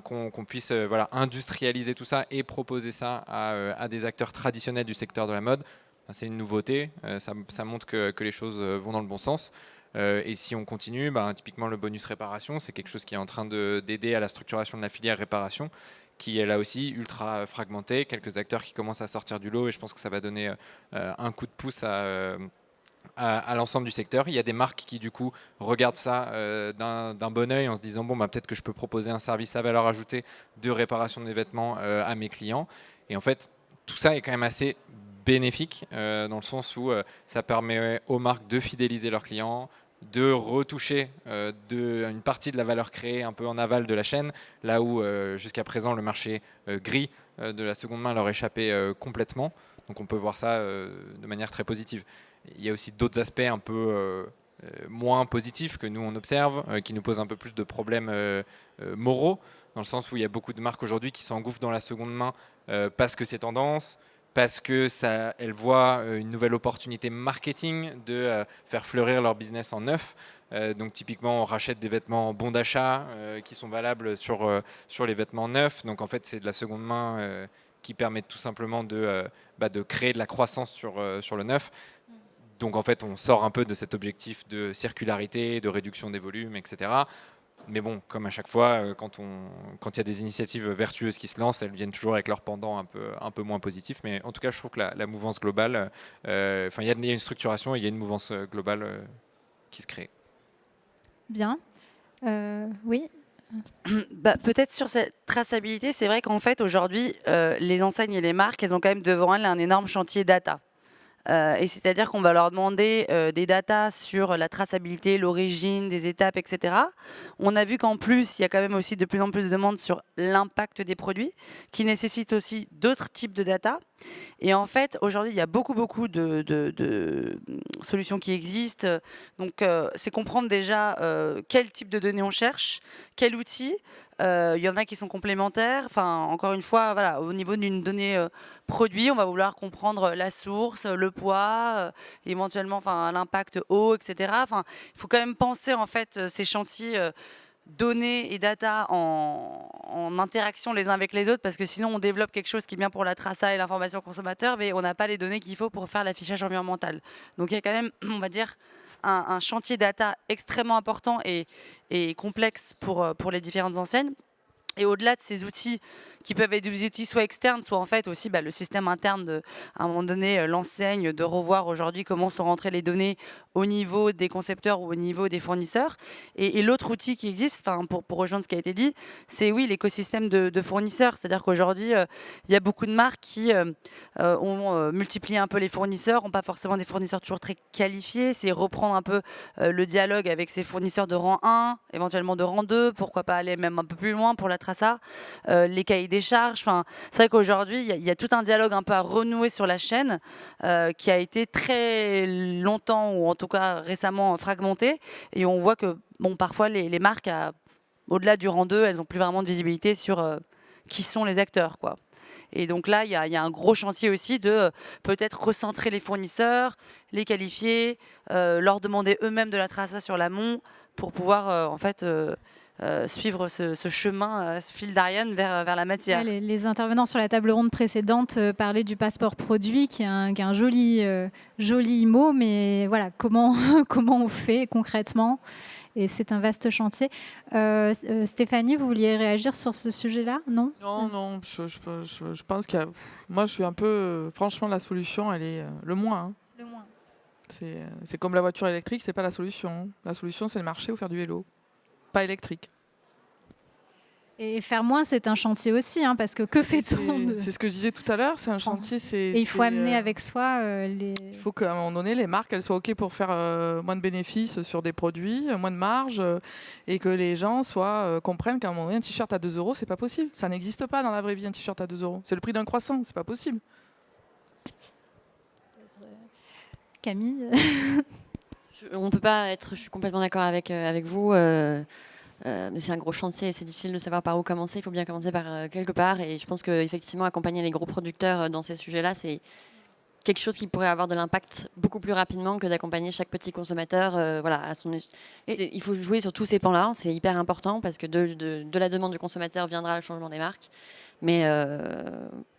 Qu'on puisse industrialiser tout ça et proposer ça à des acteurs traditionnels du secteur de la mode. C'est une nouveauté, ça montre que les choses vont dans le bon sens. Et si on continue, typiquement le bonus réparation, c'est quelque chose qui est en train d'aider à la structuration de la filière réparation, qui est là aussi ultra fragmentée, quelques acteurs qui commencent à sortir du lot, et je pense que ça va donner un coup de pouce à l'ensemble du secteur. Il y a des marques qui du coup regardent ça d'un bon œil en se disant peut-être que je peux proposer un service à valeur ajoutée de réparation des vêtements à mes clients. Et en fait, tout ça est quand même assez bénéfique dans le sens où ça permet aux marques de fidéliser leurs clients, de retoucher une partie de la valeur créée un peu en aval de la chaîne, là où jusqu'à présent le marché gris de la seconde main leur échappait complètement. Donc on peut voir ça de manière très positive. Il y a aussi d'autres aspects un peu moins positifs que nous on observe, qui nous posent un peu plus de problèmes moraux, dans le sens où il y a beaucoup de marques aujourd'hui qui s'engouffrent dans la seconde main parce que c'est tendance, parce qu'elles voient une nouvelle opportunité marketing de faire fleurir leur business en neuf. Donc typiquement, on rachète des vêtements bon d'achat qui sont valables sur les vêtements neufs. Donc en fait, c'est de la seconde main qui permet tout simplement de créer de la croissance sur le neuf. Donc en fait, on sort un peu de cet objectif de circularité, de réduction des volumes, etc. Mais bon, comme à chaque fois, quand il y a des initiatives vertueuses qui se lancent, elles viennent toujours avec leur pendant un peu moins positif. Mais en tout cas, je trouve que la mouvance globale, il y a une structuration et il y a une mouvance globale qui se crée. Bien. Oui. Peut-être sur cette traçabilité, c'est vrai qu'en fait, aujourd'hui, les enseignes et les marques, elles ont quand même devant elles un énorme chantier data. Et c'est-à-dire qu'on va leur demander des datas sur la traçabilité, l'origine, des étapes, etc. On a vu qu'en plus, il y a quand même aussi de plus en plus de demandes sur l'impact des produits, qui nécessitent aussi d'autres types de data. Et en fait, aujourd'hui, il y a beaucoup de solutions qui existent. Donc, c'est comprendre déjà quel type de données on cherche, quel outil. Il y en a qui sont complémentaires. Enfin, encore une fois, voilà, au niveau d'une donnée produit, on va vouloir comprendre la source, le poids, éventuellement, l'impact eau, etc. Enfin, il faut quand même penser en fait ces chantiers données et data en interaction les uns avec les autres, parce que sinon on développe quelque chose qui est bien pour la traça et l'information consommateur, mais on n'a pas les données qu'il faut pour faire l'affichage environnemental. Donc il y a quand même, on va dire, un chantier data extrêmement important et complexe pour les différentes enseignes. Et au-delà de ces outils qui peuvent être des outils soit externes, soit en fait aussi le système interne, à un moment donné, l'enseigne, de revoir aujourd'hui comment sont rentrées les données au niveau des concepteurs ou au niveau des fournisseurs. Et l'autre outil qui existe, pour rejoindre ce qui a été dit, c'est l'écosystème de fournisseurs. C'est-à-dire qu'aujourd'hui, il y a beaucoup de marques qui ont multiplié un peu les fournisseurs, n'ont pas forcément des fournisseurs toujours très qualifiés. C'est reprendre un peu le dialogue avec ces fournisseurs de rang 1, éventuellement de rang 2, pourquoi pas aller même un peu plus loin pour la traça, les cahiers des charges. C'est vrai qu'aujourd'hui, il y a tout un dialogue un peu à renouer sur la chaîne qui a été très longtemps, ou en tout cas récemment, fragmenté. Et on voit que parfois, les marques, au-delà du rang 2, elles n'ont plus vraiment de visibilité sur qui sont les acteurs, quoi. Et donc là, il y a un gros chantier aussi de peut-être recentrer les fournisseurs, les qualifier, leur demander eux-mêmes de la traça sur l'amont pour pouvoir suivre ce chemin, ce fil d'Ariane vers la matière. Ouais, les intervenants sur la table ronde précédente parlaient du passeport produit, qui est un joli mot, mais voilà, comment on fait concrètement? Et c'est un vaste chantier. Stéphanie, vous vouliez réagir sur ce sujet-là? Non? Non, je pense qu'il y a... Moi, je suis un peu... franchement, la solution, elle est le moins. Hein. Le moins. C'est comme la voiture électrique, c'est pas la solution. Hein. La solution, c'est le marché ou faire du vélo. Pas électrique. Et faire moins, c'est un chantier aussi, hein, parce que fait-on C'est ce que je disais tout à l'heure, c'est un chantier. Et il faut amener avec soi les... Il faut qu'à un moment donné, les marques elles soient OK pour faire moins de bénéfices sur des produits, moins de marge, et que les gens comprennent qu'à un moment donné, un t-shirt à 2 €, c'est pas possible. Ça n'existe pas dans la vraie vie, un t-shirt à 2 €. C'est le prix d'un croissant, c'est pas possible. Camille. On peut pas être. Je suis complètement d'accord avec vous. Mais c'est un gros chantier et c'est difficile de savoir par où commencer. Il faut bien commencer par quelque part. Et je pense qu'effectivement, accompagner les gros producteurs dans ces sujets-là, c'est quelque chose qui pourrait avoir de l'impact beaucoup plus rapidement que d'accompagner chaque petit consommateur. Voilà, il faut jouer sur tous ces pans-là. C'est hyper important parce que de la demande du consommateur viendra le changement des marques. Mais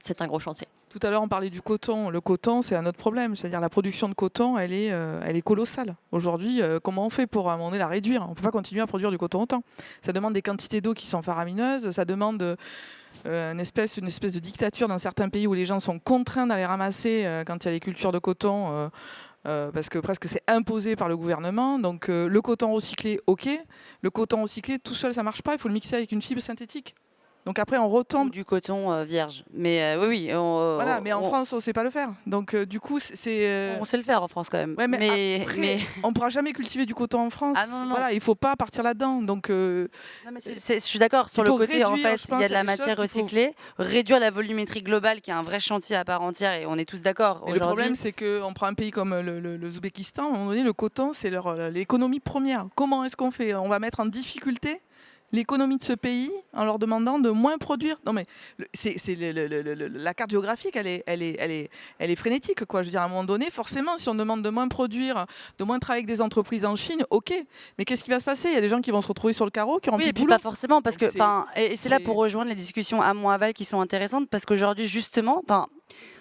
c'est un gros chantier. Tout à l'heure, on parlait du coton. Le coton, c'est un autre problème. C'est-à-dire la production de coton, elle est colossale. Aujourd'hui, comment on fait pour à un moment donné la réduire? On ne peut pas continuer à produire du coton autant. Ça demande des quantités d'eau qui sont faramineuses. Ça demande une espèce de dictature dans certains pays où les gens sont contraints d'aller ramasser quand il y a des cultures de coton. Parce que presque c'est imposé par le gouvernement. Donc le coton recyclé, ok. Le coton recyclé, tout seul, ça ne marche pas. Il faut le mixer avec une fibre synthétique. Donc après, on retombe... Ou du coton vierge. Mais oui. Voilà, mais en France, on ne sait pas le faire. Donc du coup, c'est... On sait le faire en France quand même. Ouais, mais on ne pourra jamais cultiver du coton en France. Ah non. Voilà, il ne faut pas partir là-dedans. Donc, non, mais je suis d'accord. Sur le côté, réduire, en fait, il y a de la matière choses qu'il recyclée. Réduire la volumétrie globale, qui est un vrai chantier à part entière, et on est tous d'accord. Le problème, c'est qu'on prend un pays comme l'Ouzbékistan. À un moment donné, le coton, c'est l'économie première. Comment est-ce qu'on fait? On va mettre en difficulté l'économie de ce pays en leur demandant de moins produire. Non mais la carte géographique, elle est frénétique, quoi. Je veux dire, à un moment donné, forcément, si on demande de moins produire, de moins travailler avec des entreprises en Chine, ok. Mais qu'est-ce qui va se passer? Il y a des gens qui vont se retrouver sur le carreau, qui auront plus de boulot. Pas forcément, parce que, et c'est là pour rejoindre les discussions amont-aval qui sont intéressantes, parce qu'aujourd'hui, justement,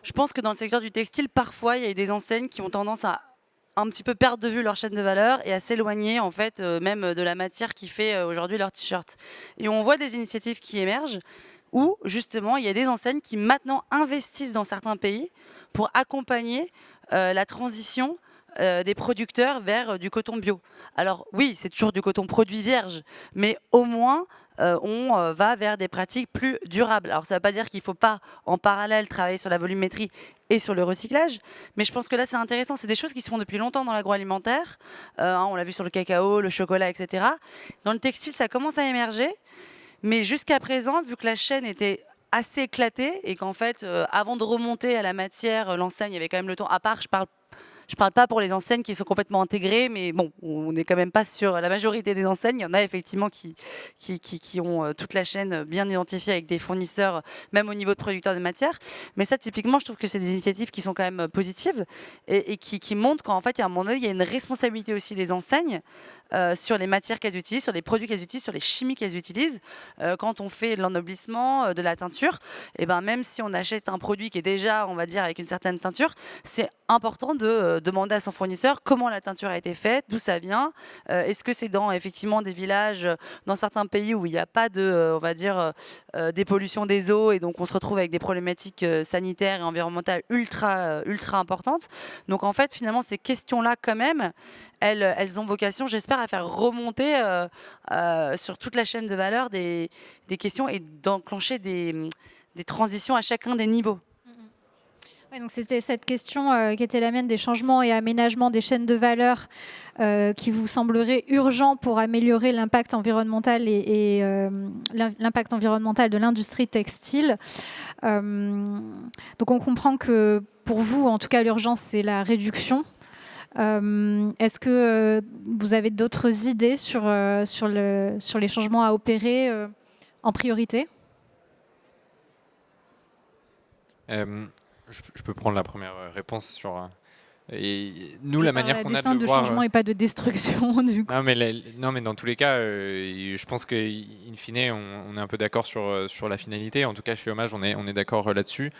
je pense que dans le secteur du textile, parfois, il y a des enseignes qui ont tendance à un petit peu perdre de vue leur chaîne de valeur et à s'éloigner en fait même de la matière qui fait aujourd'hui leur t-shirt. Et on voit des initiatives qui émergent où justement il y a des enseignes qui maintenant investissent dans certains pays pour accompagner la transition des producteurs vers du coton bio. Alors oui, c'est toujours du coton produit vierge, mais au moins on va vers des pratiques plus durables. Alors ça ne veut pas dire qu'il ne faut pas en parallèle travailler sur la volumétrie et sur le recyclage, mais je pense que là c'est intéressant, c'est des choses qui se font depuis longtemps dans l'agroalimentaire, on l'a vu sur le cacao, le chocolat, etc. Dans le textile ça commence à émerger, mais jusqu'à présent, vu que la chaîne était assez éclatée et qu'en fait avant de remonter à la matière, l'enseigne avait quand même le temps, à part je parle pas pour les enseignes qui sont complètement intégrées, mais bon, on n'est quand même pas sur la majorité des enseignes. Il y en a effectivement qui ont toute la chaîne bien identifiée avec des fournisseurs, même au niveau de producteurs de matières. Mais ça, typiquement, je trouve que c'est des initiatives qui sont quand même positives et qui montrent qu'en fait, il y a un moment donné, il y a une responsabilité aussi des enseignes sur les matières qu'elles utilisent, sur les produits qu'elles utilisent, sur les chimies qu'elles utilisent. Quand on fait de l'ennoblissement, de la teinture, et ben même si on achète un produit qui est déjà, on va dire, avec une certaine teinture, c'est important de demander à son fournisseur comment la teinture a été faite, d'où ça vient. Est-ce que c'est dans effectivement des villages, dans certains pays où il n'y a pas de, on va dire, dépollution des eaux et donc on se retrouve avec des problématiques sanitaires et environnementales ultra importantes. Donc en fait, finalement, ces questions-là, quand même, elles ont vocation, j'espère, à faire remonter sur toute la chaîne de valeur des questions et d'enclencher des transitions à chacun des niveaux. Ouais, donc c'était cette question qui était la mienne, des changements et aménagements des chaînes de valeur qui vous semblerait urgent pour améliorer l'impact environnemental et l'impact environnemental de l'industrie textile. Donc on comprend que pour vous, en tout cas, l'urgence, c'est la réduction. Est-ce que vous avez d'autres idées sur les changements à opérer en priorité? Je peux prendre la première réponse sur Et nous, la manière qu'on a de dessin le de voir, changement et pas de destruction du coup. non, mais dans tous les cas, je pense qu'in fine, on est un peu d'accord sur la finalité. En tout cas, chez Hommage, on est d'accord là-dessus.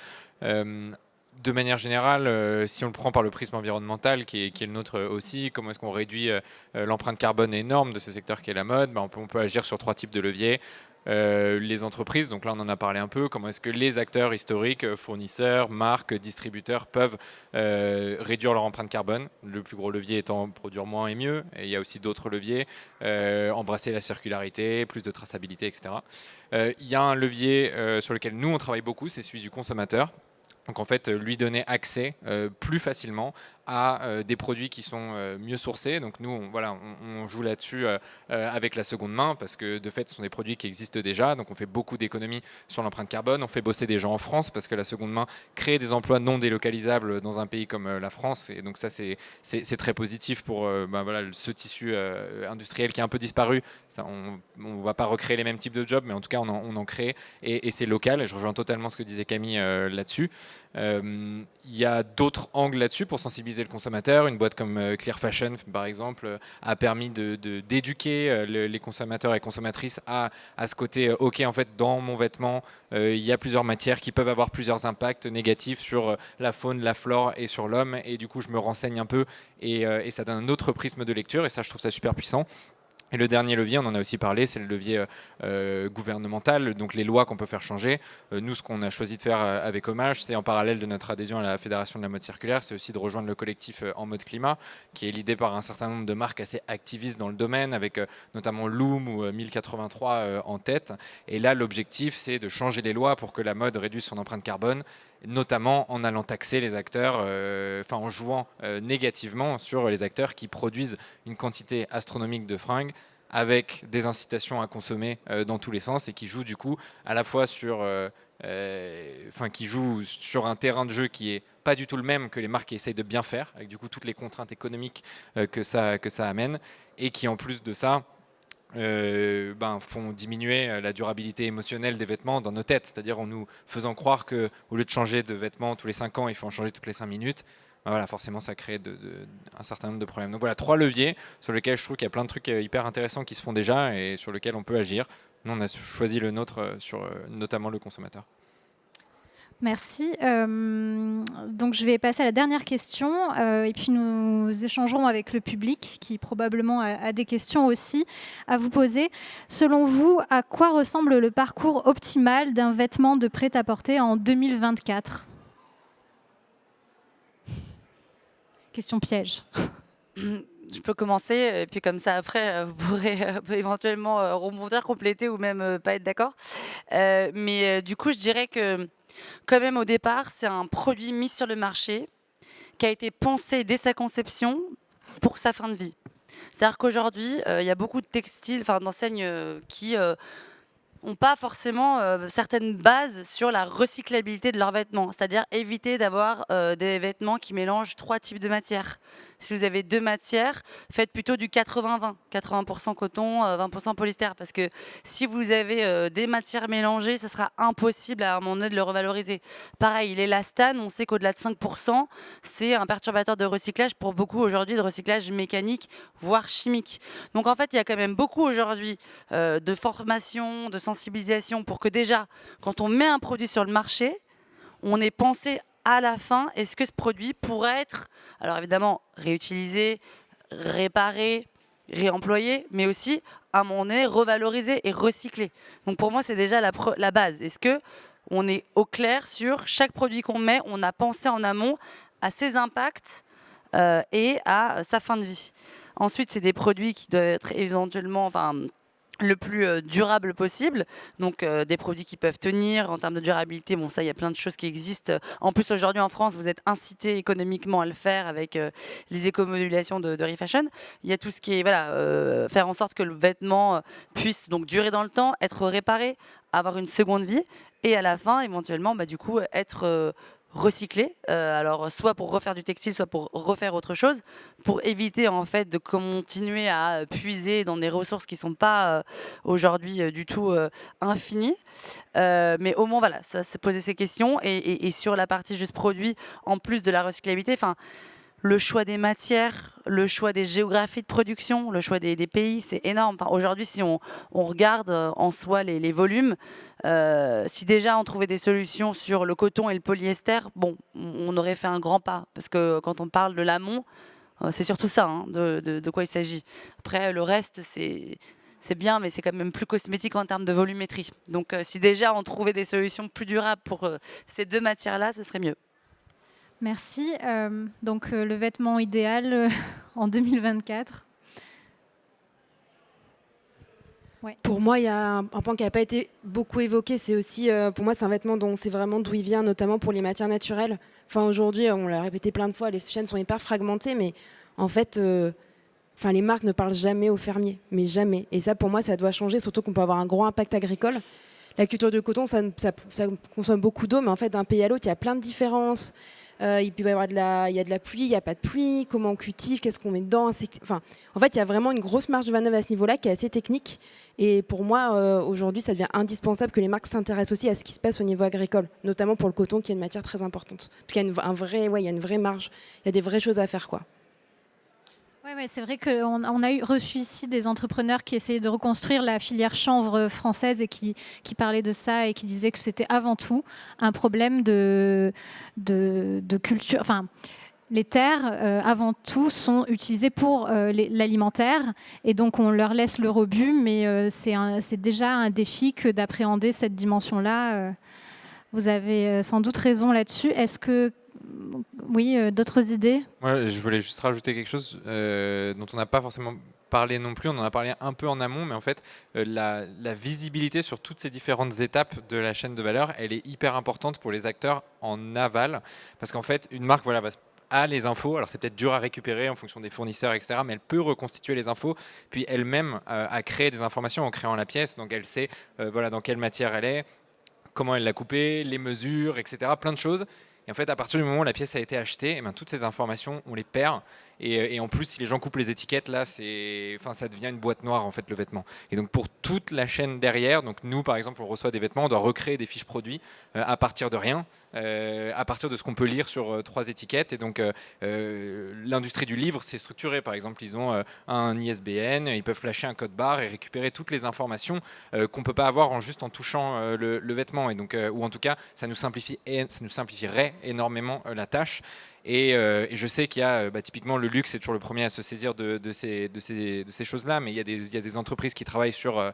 De manière générale, si on le prend par le prisme environnemental, qui est le nôtre aussi, comment est-ce qu'on réduit l'empreinte carbone énorme de ce secteur qui est la mode, on peut agir sur 3 types de leviers. Les entreprises, donc là on en a parlé un peu, comment est-ce que les acteurs historiques, fournisseurs, marques, distributeurs peuvent réduire leur empreinte carbone, le plus gros levier étant produire moins et mieux, et il y a aussi d'autres leviers, embrasser la circularité, plus de traçabilité, etc. Il y a un levier sur lequel nous on travaille beaucoup, c'est celui du consommateur. Donc en fait, lui donner accès plus facilement à des produits qui sont mieux sourcés. Donc nous, on joue là-dessus avec la seconde main parce que de fait, ce sont des produits qui existent déjà. Donc on fait beaucoup d'économies sur l'empreinte carbone. On fait bosser des gens en France parce que la seconde main crée des emplois non délocalisables dans un pays comme la France. Et donc ça, c'est très positif pour ce tissu industriel qui est un peu disparu. Ça, on ne va pas recréer les mêmes types de jobs, mais en tout cas, on en crée et c'est local. Et je rejoins totalement ce que disait Camille là-dessus. Il y a d'autres angles là-dessus pour sensibiliser le consommateur. Une boîte comme Clear Fashion, par exemple, a permis d'éduquer les consommateurs et consommatrices à ce côté OK, en fait, dans mon vêtement, il y a plusieurs matières qui peuvent avoir plusieurs impacts négatifs sur la faune, la flore et sur l'homme. Et du coup, je me renseigne un peu et ça donne un autre prisme de lecture. Et ça, je trouve ça super puissant. Et le dernier levier, on en a aussi parlé, c'est le levier gouvernemental, donc les lois qu'on peut faire changer. Nous, ce qu'on a choisi de faire avec Hommage, c'est en parallèle de notre adhésion à la Fédération de la mode circulaire, c'est aussi de rejoindre le collectif En Mode Climat, qui est l'idée par un certain nombre de marques assez activistes dans le domaine, avec notamment Loom ou 1083 en tête. Et là, l'objectif, c'est de changer les lois pour que la mode réduise son empreinte carbone, notamment en allant taxer les acteurs, en jouant négativement sur les acteurs qui produisent une quantité astronomique de fringues avec des incitations à consommer dans tous les sens et qui jouent du coup à la fois sur un terrain de jeu qui est pas du tout le même que les marques qui essayent de bien faire, avec du coup toutes les contraintes économiques que ça amène, et qui en plus de ça font diminuer la durabilité émotionnelle des vêtements dans nos têtes, c'est-à-dire en nous faisant croire qu'au lieu de changer de vêtements tous les 5 ans, il faut en changer toutes les 5 minutes. Voilà, forcément, ça crée un certain nombre de problèmes. Donc voilà, 3 leviers sur lesquels je trouve qu'il y a plein de trucs hyper intéressants qui se font déjà et sur lesquels on peut agir. Nous, on a choisi le nôtre sur notamment le consommateur. Merci. Donc je vais passer à la dernière question et puis nous échangerons avec le public qui probablement a des questions aussi à vous poser. Selon vous, à quoi ressemble le parcours optimal d'un vêtement de prêt-à-porter en 2024 ? Question piège. Je peux commencer, et puis comme ça, après, vous pourrez éventuellement rebondir, compléter ou même pas être d'accord. Mais du coup, je dirais que, quand même, au départ, c'est un produit mis sur le marché qui a été pensé dès sa conception pour sa fin de vie. C'est-à-dire qu'aujourd'hui, il y a beaucoup de textiles, d'enseignes qui n'ont pas forcément certaines bases sur la recyclabilité de leurs vêtements. C'est-à-dire éviter d'avoir des vêtements qui mélangent 3 types de matières. Si vous avez 2 matières, faites plutôt du 80-20. 80% coton, 20% polyester. Parce que si vous avez des matières mélangées, ça sera impossible à un moment donné de le revaloriser. Pareil, l'élastane, on sait qu'au-delà de 5%, c'est un perturbateur de recyclage pour beaucoup aujourd'hui, de recyclage mécanique, voire chimique. Donc en fait, il y a quand même beaucoup aujourd'hui de formation, de sensibilisation pour que déjà, quand on met un produit sur le marché, on ait pensé à la fin, est-ce que ce produit pourrait être, alors évidemment, réutilisé, réparé, réemployé, mais aussi, à un moment donné, revalorisé et recyclé. Donc pour moi, c'est déjà la base. Est-ce qu'on est au clair sur chaque produit qu'on met, on a pensé en amont à ses impacts et à sa fin de vie. Ensuite, c'est des produits qui doivent être éventuellement, le plus durable possible, donc des produits qui peuvent tenir en termes de durabilité. Bon, ça, il y a plein de choses qui existent. En plus, aujourd'hui en France, vous êtes incité économiquement à le faire avec les éco-modulations de Refashion. Il y a tout ce qui est faire en sorte que le vêtement puisse donc durer dans le temps, être réparé, avoir une seconde vie, et à la fin, éventuellement, du coup, être recyclé, alors soit pour refaire du textile, soit pour refaire autre chose, pour éviter en fait de continuer à puiser dans des ressources qui sont pas aujourd'hui du tout infinies. Mais au moins ça se poser ces questions et sur la partie juste produit, en plus de la recyclabilité, le choix des matières, le choix des géographies de production, le choix des pays, c'est énorme. Enfin, aujourd'hui, si on regarde en soi les volumes, si déjà on trouvait des solutions sur le coton et le polyester, bon, on aurait fait un grand pas. Parce que quand on parle de l'amont, c'est surtout ça, hein, de quoi il s'agit. Après, le reste, c'est bien, mais c'est quand même plus cosmétique en termes de volumétrie. Donc, si déjà on trouvait des solutions plus durables pour ces deux matières-là, ce serait mieux. Merci. Donc, le vêtement idéal en 2024. Ouais. Pour moi, il y a un point qui n'a pas été beaucoup évoqué, c'est aussi, pour moi, c'est un vêtement dont on sait vraiment d'où il vient, notamment pour les matières naturelles. Enfin, aujourd'hui, on l'a répété plein de fois, les chaînes sont hyper fragmentées, mais en fait, les marques ne parlent jamais aux fermiers, mais jamais. Et ça, pour moi, ça doit changer, surtout qu'on peut avoir un gros impact agricole. La culture de coton, ça consomme beaucoup d'eau, mais en fait, d'un pays à l'autre, il y a plein de différences. Il peut y avoir il y a de la pluie, il n'y a pas de pluie, comment on cultive, qu'est-ce qu'on met dedans. Enfin, en fait, il y a vraiment une grosse marge de manœuvre à ce niveau-là qui est assez technique. Et pour moi, aujourd'hui, ça devient indispensable que les marques s'intéressent aussi à ce qui se passe au niveau agricole, notamment pour le coton, qui est une matière très importante. Parce qu'il y a il y a une vraie marge, il y a des vraies choses à faire, quoi. Ouais, c'est vrai qu'on a reçu ici des entrepreneurs qui essayaient de reconstruire la filière chanvre française et qui parlaient de ça et qui disaient que c'était avant tout un problème de culture. Enfin, les terres, avant tout, sont utilisées pour l'alimentaire et donc on leur laisse le rebut, mais c'est déjà un défi que d'appréhender cette dimension-là. Vous avez sans doute raison là-dessus. Est-ce que oui, d'autres idées? Ouais, je voulais juste rajouter quelque chose dont on n'a pas forcément parlé non plus. On en a parlé un peu en amont, mais en fait, la visibilité sur toutes ces différentes étapes de la chaîne de valeur, elle est hyper importante pour les acteurs en aval. Parce qu'en fait, une marque a les infos. Alors, c'est peut-être dur à récupérer en fonction des fournisseurs, etc., mais elle peut reconstituer les infos, puis elle-même a créé des informations en créant la pièce. Donc, elle sait dans quelle matière elle est, comment elle l'a coupée, les mesures, etc., plein de choses. Et en fait, à partir du moment où la pièce a été achetée, toutes ces informations, on les perd. Et en plus, si les gens coupent les étiquettes, là, ça devient une boîte noire, en fait, le vêtement. Et donc, pour toute la chaîne derrière, donc nous, par exemple, on reçoit des vêtements, on doit recréer des fiches produits à partir de rien, à partir de ce qu'on peut lire sur 3 étiquettes. Et donc, l'industrie du livre, c'est structuré. Par exemple, ils ont un ISBN, ils peuvent flasher un code barre et récupérer toutes les informations qu'on ne peut pas avoir en touchant le vêtement. Et donc, ou en tout cas, ça nous simplifierait énormément la tâche. Et je sais qu'il y a typiquement le luxe est toujours le premier à se saisir de ces choses-là, mais il y a des entreprises qui travaillent sur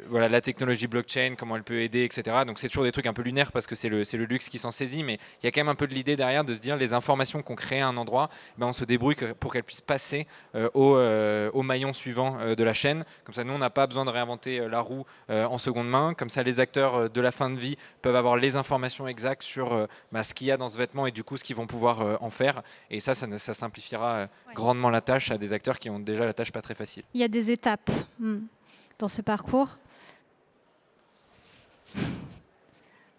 la technologie blockchain, comment elle peut aider, etc. Donc c'est toujours des trucs un peu lunaires parce que c'est le luxe qui s'en saisit, mais il y a quand même un peu de l'idée derrière de se dire les informations qu'on crée à un endroit, on se débrouille pour qu'elles puissent passer au maillon suivant de la chaîne. Comme ça, nous, on n'a pas besoin de réinventer la roue en seconde main. Comme ça, les acteurs de la fin de vie peuvent avoir les informations exactes sur ce qu'il y a dans ce vêtement et du coup ce qu'ils vont pouvoir en faire. Et ça simplifiera grandement la tâche à des acteurs qui ont déjà la tâche pas très facile. Il y a des étapes dans ce parcours.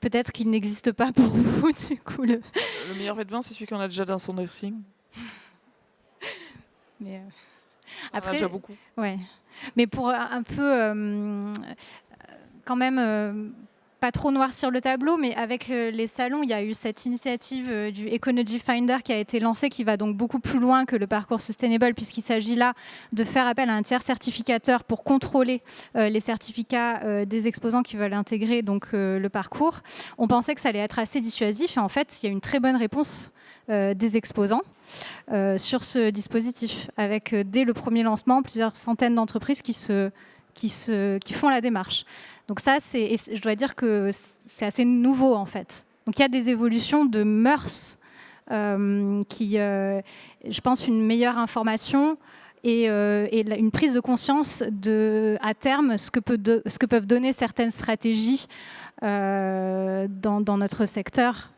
Peut-être qu'il n'existe pas pour vous, du coup. Le meilleur vêtement, c'est celui qu'on a déjà dans son dressing. Mais après, on a déjà beaucoup. Ouais. Mais pour un peu, quand même, pas trop noir sur le tableau, mais avec les salons, il y a eu cette initiative du Ecology Finder qui a été lancée, qui va donc beaucoup plus loin que le parcours Sustainable, puisqu'il s'agit là de faire appel à un tiers certificateur pour contrôler les certificats des exposants qui veulent intégrer donc, le parcours. On pensait que ça allait être assez dissuasif, et en fait, il y a une très bonne réponse des exposants sur ce dispositif, avec dès le premier lancement, plusieurs centaines d'entreprises qui font la démarche. Donc ça, je dois dire que c'est assez nouveau en fait. Donc il y a des évolutions de mœurs je pense, une meilleure information et une prise de conscience à terme ce que peuvent donner certaines stratégies dans notre secteur.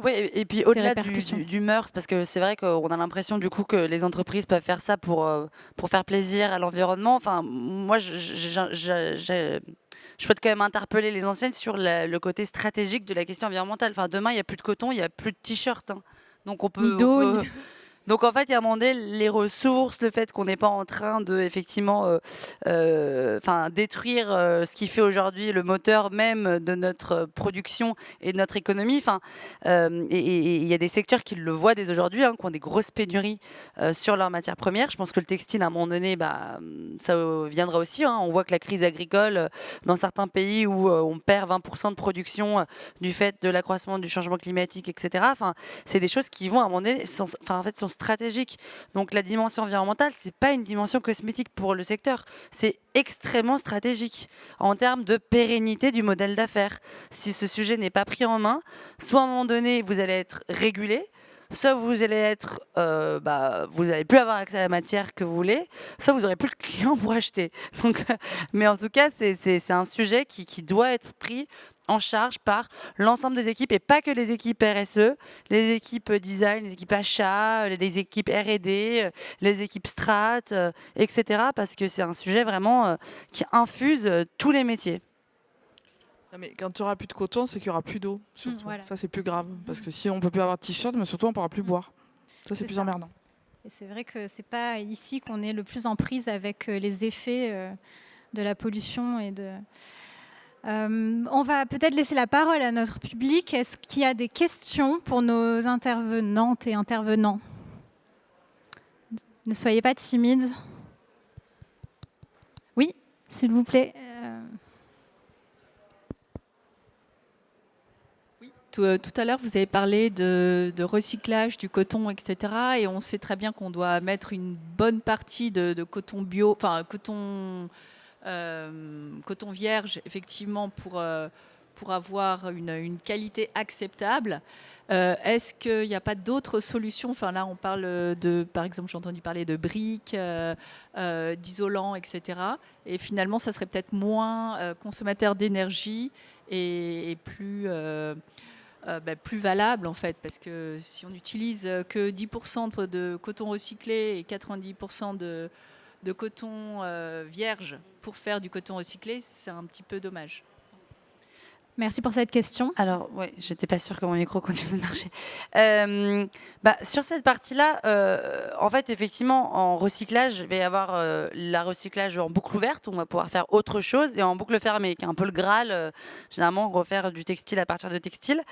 Oui, et puis au-delà du mœurs, parce que c'est vrai qu'on a l'impression du coup que les entreprises peuvent faire ça pour faire plaisir à l'environnement. Enfin, moi, je souhaite quand même interpeller les enseignes sur le côté stratégique de la question environnementale. Enfin, demain, il n'y a plus de coton, il n'y a plus de t-shirts. Hein. Donc on peut Donc en fait, il y a un moment donné, les ressources, le fait qu'on n'est pas en train de effectivement détruire ce qui fait aujourd'hui le moteur même de notre production et de notre économie. Et il y a des secteurs qui le voient dès aujourd'hui, qui ont des grosses pénuries sur leurs matières premières. Je pense que le textile, à un moment donné, ça viendra aussi. On voit que la crise agricole, dans certains pays où on perd 20% de production du fait de l'accroissement du changement climatique, etc. C'est des choses qui vont, à un moment donné, sont stratégiques. Donc la dimension environnementale, c'est pas une dimension cosmétique pour le secteur. C'est extrêmement stratégique en termes de pérennité du modèle d'affaires. Si ce sujet n'est pas pris en main, soit à un moment donné, vous allez être régulé, soit vous allez être, vous n'allez plus avoir accès à la matière que vous voulez, soit vous n'aurez plus de clients pour acheter. Donc, mais en tout cas, c'est un sujet qui doit être pris en charge par l'ensemble des équipes, et pas que les équipes RSE, les équipes design, les équipes achat, les équipes R&D, les équipes strat, etc. Parce que c'est un sujet vraiment qui infuse tous les métiers. Non, mais quand il n'y aura plus de coton, c'est qu'il n'y aura plus d'eau. Voilà. Ça, c'est plus grave. Parce que si on ne peut plus avoir de t-shirt, mais surtout, on ne pourra plus boire. Ça, c'est plus emmerdant. Et c'est vrai que ce n'est pas ici qu'on est le plus en prise avec les effets de la pollution. On va peut-être laisser la parole à notre public. Est-ce qu'il y a des questions pour nos intervenantes et intervenants? Ne soyez pas timides. Oui, s'il vous plaît. Tout à l'heure, vous avez parlé de recyclage du coton, etc. Et on sait très bien qu'on doit mettre une bonne partie de coton bio, enfin coton vierge, effectivement, pour avoir une qualité acceptable. Est-ce qu'il n'y a pas d'autres solutions? Enfin, là, on parle par exemple, j'ai entendu parler de briques, d'isolants, etc. Et finalement, ça serait peut-être moins consommateur d'énergie et plus valable, en fait, parce que si on n'utilise que 10% de coton recyclé et 90% de coton vierge pour faire du coton recyclé, c'est un petit peu dommage. Merci pour cette question. Alors, ouais, j'étais pas sûre que mon micro continue de marcher. Sur cette partie-là, en fait, effectivement, en recyclage, il va y avoir la recyclage en boucle ouverte, où on va pouvoir faire autre chose, et en boucle fermée, qui est un peu le Graal, généralement, refaire du textile à partir de textile.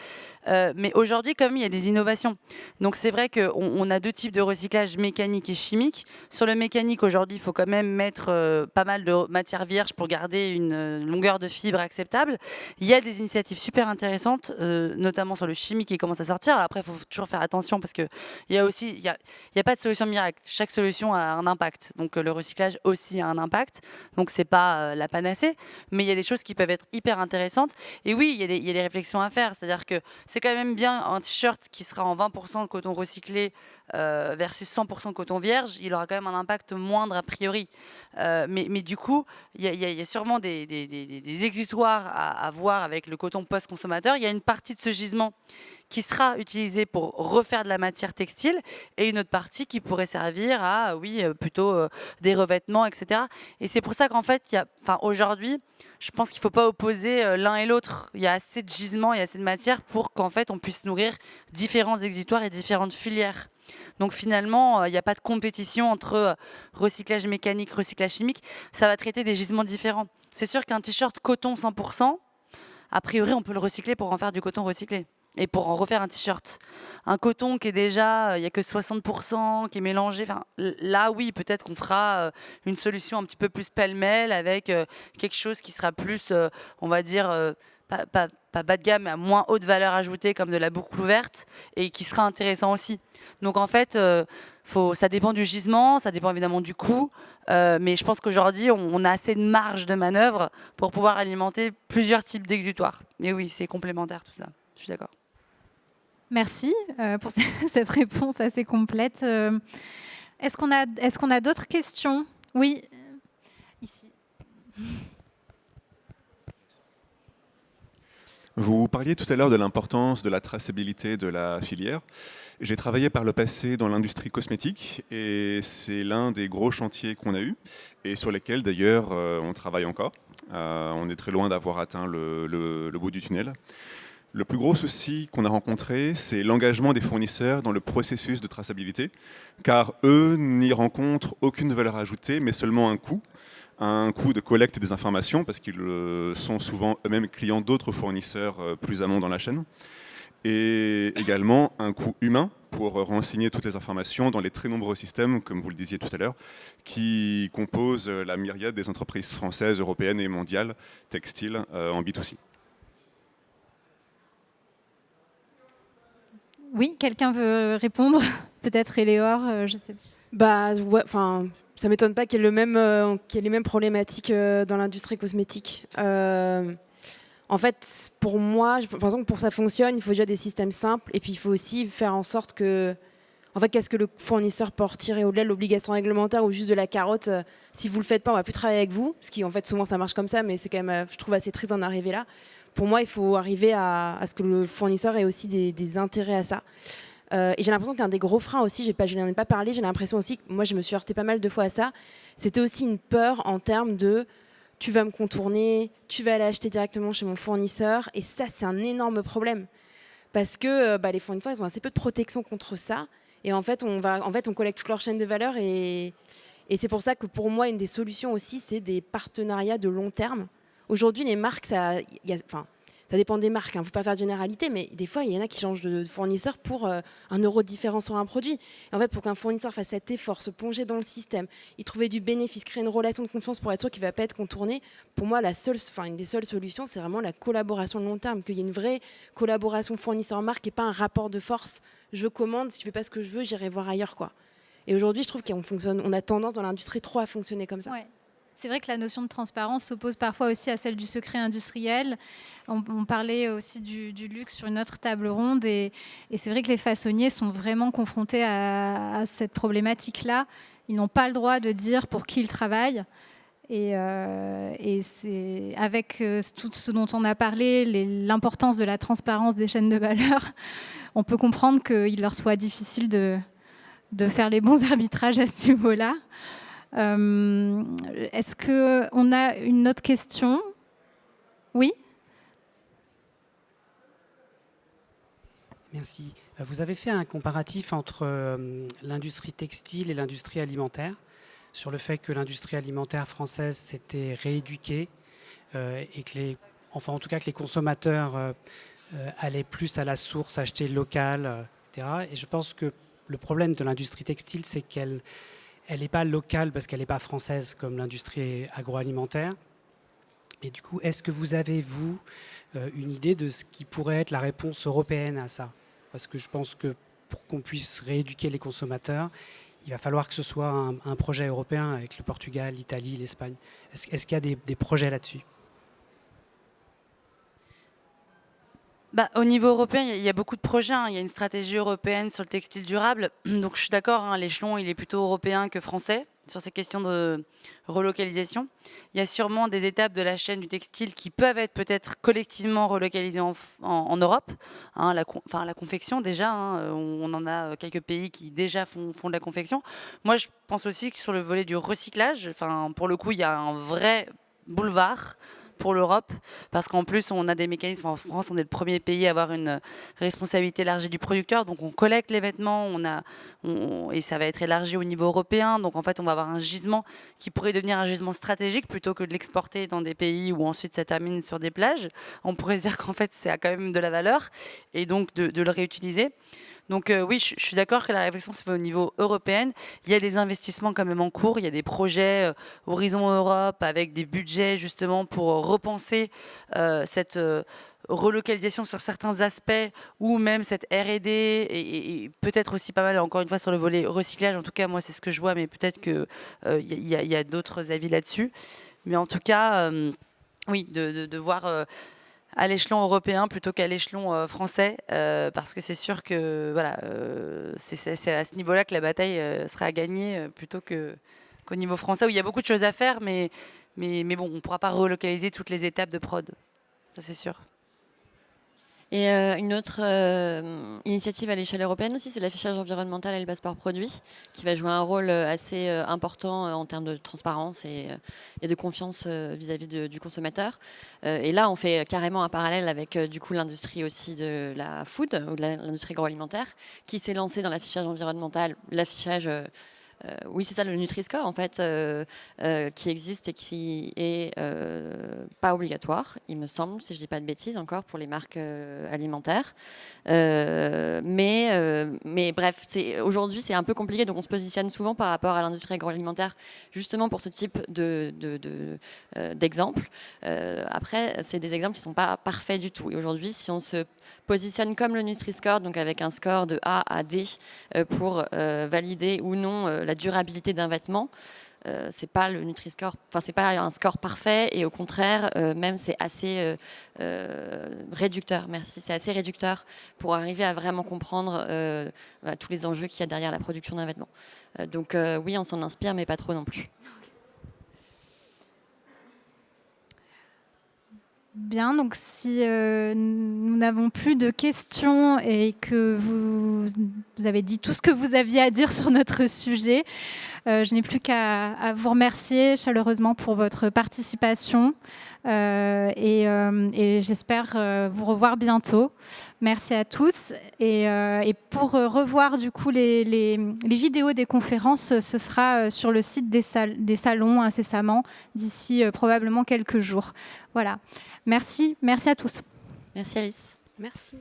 Mais aujourd'hui, comme il y a des innovations, donc c'est vrai qu'on a deux types de recyclage, mécanique et chimique. Sur le mécanique, aujourd'hui, il faut quand même mettre pas mal de matière vierge pour garder une longueur de fibre acceptable. Il y a des initiatives super intéressantes, notamment sur le chimique qui commence à sortir. Après, il faut toujours faire attention parce qu'il y a pas de solution miracle. Chaque solution a un impact. Donc le recyclage aussi a un impact. Donc c'est pas la panacée, mais il y a des choses qui peuvent être hyper intéressantes. Et oui, il y a des réflexions à faire. C'est-à-dire que c'est quand même bien un t-shirt qui sera en 20% de coton recyclé versus 100% de coton vierge, il aura quand même un impact moindre a priori. Mais du coup, il y a sûrement des exutoires à voir avec le coton post-consommateur. Il y a une partie de ce gisement qui sera utilisée pour refaire de la matière textile et une autre partie qui pourrait servir à, plutôt des revêtements, etc. Et c'est pour ça qu'en fait, aujourd'hui, je pense qu'il ne faut pas opposer l'un et l'autre. Il y a assez de gisements, il y a assez de matière pour qu'en fait, on puisse nourrir différents exutoires et différentes filières. Donc finalement, il n'y a pas de compétition entre recyclage mécanique, recyclage chimique. Ça va traiter des gisements différents. C'est sûr qu'un t-shirt coton 100%, a priori, on peut le recycler pour en faire du coton recyclé et pour en refaire un t-shirt. Un coton qui est déjà, il n'y a que 60%, qui est mélangé. Là, oui, peut-être qu'on fera une solution un petit peu plus pêle-mêle avec quelque chose qui sera plus, on va dire, pas bas de gamme, mais à moins haute valeur ajoutée, comme de la boucle ouverte, et qui sera intéressant aussi. Donc en fait, ça dépend du gisement, ça dépend évidemment du coût, mais je pense qu'aujourd'hui, on a assez de marge de manœuvre pour pouvoir alimenter plusieurs types d'exutoires. Mais oui, c'est complémentaire tout ça, je suis d'accord. Merci pour cette réponse assez complète. Est-ce qu'on a d'autres questions? Oui, ici. Vous parliez tout à l'heure de l'importance de la traçabilité de la filière. J'ai travaillé par le passé dans l'industrie cosmétique et c'est l'un des gros chantiers qu'on a eu et sur lesquels d'ailleurs on travaille encore. On est très loin d'avoir atteint le bout du tunnel. Le plus gros souci qu'on a rencontré, c'est l'engagement des fournisseurs dans le processus de traçabilité, car eux n'y rencontrent aucune valeur ajoutée, mais seulement un coût de collecte des informations, parce qu'ils sont souvent eux-mêmes clients d'autres fournisseurs plus amont dans la chaîne, et également un coût humain pour renseigner toutes les informations dans les très nombreux systèmes, comme vous le disiez tout à l'heure, qui composent la myriade des entreprises françaises, européennes et mondiales textiles en B2C. Oui, quelqu'un veut répondre? Peut-être Éléor, je sais pas. Bah, ouais, enfin, ça m'étonne pas qu'il y ait les mêmes problématiques dans l'industrie cosmétique. En fait, pour moi, par exemple, pour que ça fonctionne, il faut déjà des systèmes simples, et puis il faut aussi faire en sorte que, en fait, qu'est-ce que le fournisseur peut retirer au-delà de l'obligation réglementaire ou juste de la carotte. Si vous le faites pas, on va plus travailler avec vous, ce qui, en fait, souvent ça marche comme ça, mais c'est quand même, je trouve assez triste d'en arriver là. Pour moi, il faut arriver à ce que le fournisseur ait aussi des intérêts à ça. Et j'ai l'impression qu'un des gros freins aussi, je n'en ai pas parlé, j'ai l'impression aussi que moi je me suis heurtée pas mal de fois à ça, c'était aussi une peur en termes de tu vas me contourner, tu vas aller acheter directement chez mon fournisseur, et ça c'est un énorme problème parce que les fournisseurs ils ont assez peu de protection contre ça, et en fait on collecte toute leur chaîne de valeur, et c'est pour ça que pour moi une des solutions aussi c'est des partenariats de long terme. Aujourd'hui les marques ça dépend des marques, il ne faut pas faire de généralité, mais des fois, il y en a qui changent de fournisseur pour 1 euro de différence sur un produit. Et en fait, pour qu'un fournisseur fasse cet effort, se plonger dans le système, y trouver du bénéfice, créer une relation de confiance pour être sûr qu'il ne va pas être contourné, pour moi, une des seules solutions, c'est vraiment la collaboration de long terme, qu'il y ait une vraie collaboration fournisseur-marque et pas un rapport de force. Je commande, si tu ne fais pas ce que je veux, j'irai voir ailleurs, quoi. Et aujourd'hui, je trouve qu'on a tendance dans l'industrie trop à fonctionner comme ça. Ouais. C'est vrai que la notion de transparence s'oppose parfois aussi à celle du secret industriel. On parlait aussi du luxe sur une autre table ronde, et c'est vrai que les façonniers sont vraiment confrontés à cette problématique-là. Ils n'ont pas le droit de dire pour qui ils travaillent. Et c'est avec tout ce dont on a parlé, l'importance de la transparence des chaînes de valeur, on peut comprendre qu'il leur soit difficile de faire les bons arbitrages à ce niveau-là. Est-ce qu'on a une autre question? Oui? Merci. Vous avez fait un comparatif entre l'industrie textile et l'industrie alimentaire, sur le fait que l'industrie alimentaire française s'était rééduquée et que en tout cas que les consommateurs allaient plus à la source, acheter local, etc. Et je pense que le problème de l'industrie textile, c'est qu'elle n'est pas locale parce qu'elle n'est pas française comme l'industrie agroalimentaire. Et du coup, est-ce que vous avez, vous, une idée de ce qui pourrait être la réponse européenne à ça? Parce que je pense que pour qu'on puisse rééduquer les consommateurs, il va falloir que ce soit un projet européen avec le Portugal, l'Italie, l'Espagne. Est-ce qu'il y a des projets là-dessus? Au niveau européen, il y a beaucoup de projets. Il y a une stratégie européenne sur le textile durable. Donc je suis d'accord, l'échelon il est plutôt européen que français sur ces questions de relocalisation. Il y a sûrement des étapes de la chaîne du textile qui peuvent être peut-être collectivement relocalisées en Europe. La confection déjà, on en a quelques pays qui déjà font de la confection. Moi je pense aussi que sur le volet du recyclage, pour le coup il y a un vrai boulevard pour l'Europe, parce qu'en plus on a des mécanismes. En France, on est le premier pays à avoir une responsabilité élargie du producteur, donc on collecte les vêtements, et ça va être élargi au niveau européen, donc en fait on va avoir un gisement qui pourrait devenir un gisement stratégique plutôt que de l'exporter dans des pays où ensuite ça termine sur des plages. On pourrait se dire qu'en fait c'est quand même de la valeur, et donc de le réutiliser. Donc oui, je suis d'accord que la réflexion se fait au niveau européen. Il y a des investissements quand même en cours. Il y a des projets Horizon Europe avec des budgets justement pour repenser cette relocalisation sur certains aspects, ou même cette R&D, et peut-être aussi pas mal, encore une fois, sur le volet recyclage. En tout cas, moi, c'est ce que je vois, mais peut-être qu'il y a d'autres avis là-dessus. Mais en tout cas, oui, de voir à l'échelon européen plutôt qu'à l'échelon français, parce que c'est sûr que voilà, c'est à ce niveau-là que la bataille sera à gagner plutôt qu'au niveau français, où il y a beaucoup de choses à faire, mais bon, on ne pourra pas relocaliser toutes les étapes de prod, ça c'est sûr. Et une autre initiative à l'échelle européenne aussi, c'est l'affichage environnemental et le passeport produit, qui va jouer un rôle assez important en termes de transparence et de confiance vis-à-vis du consommateur. Et là, on fait carrément un parallèle avec du coup l'industrie aussi de la food ou de l'industrie agroalimentaire, qui s'est lancée dans l'affichage environnemental, l'affichage oui, c'est ça, le Nutri-Score, en fait, qui existe et qui est pas obligatoire, il me semble, si je dis pas de bêtises, encore pour les marques alimentaires. Mais bref, aujourd'hui, c'est un peu compliqué, donc on se positionne souvent par rapport à l'industrie agroalimentaire, justement pour ce type d'exemples. Après, c'est des exemples qui ne sont pas parfaits du tout. Et aujourd'hui, si on se positionne comme le Nutri-Score, donc avec un score de A à D pour valider ou non la durabilité d'un vêtement, c'est pas le Nutri-Score, enfin c'est pas un score parfait et au contraire même c'est assez réducteur. Merci, c'est assez réducteur pour arriver à vraiment comprendre tous les enjeux qu'il y a derrière la production d'un vêtement. Donc oui, on s'en inspire, mais pas trop non plus. Bien, donc si nous n'avons plus de questions et que vous avez dit tout ce que vous aviez à dire sur notre sujet, je n'ai plus qu'à vous remercier chaleureusement pour votre participation et j'espère vous revoir bientôt. Merci à tous. Et pour revoir du coup les vidéos des conférences, ce sera sur le site des salons incessamment d'ici probablement quelques jours. Voilà. Merci à tous. Merci Alice. Merci.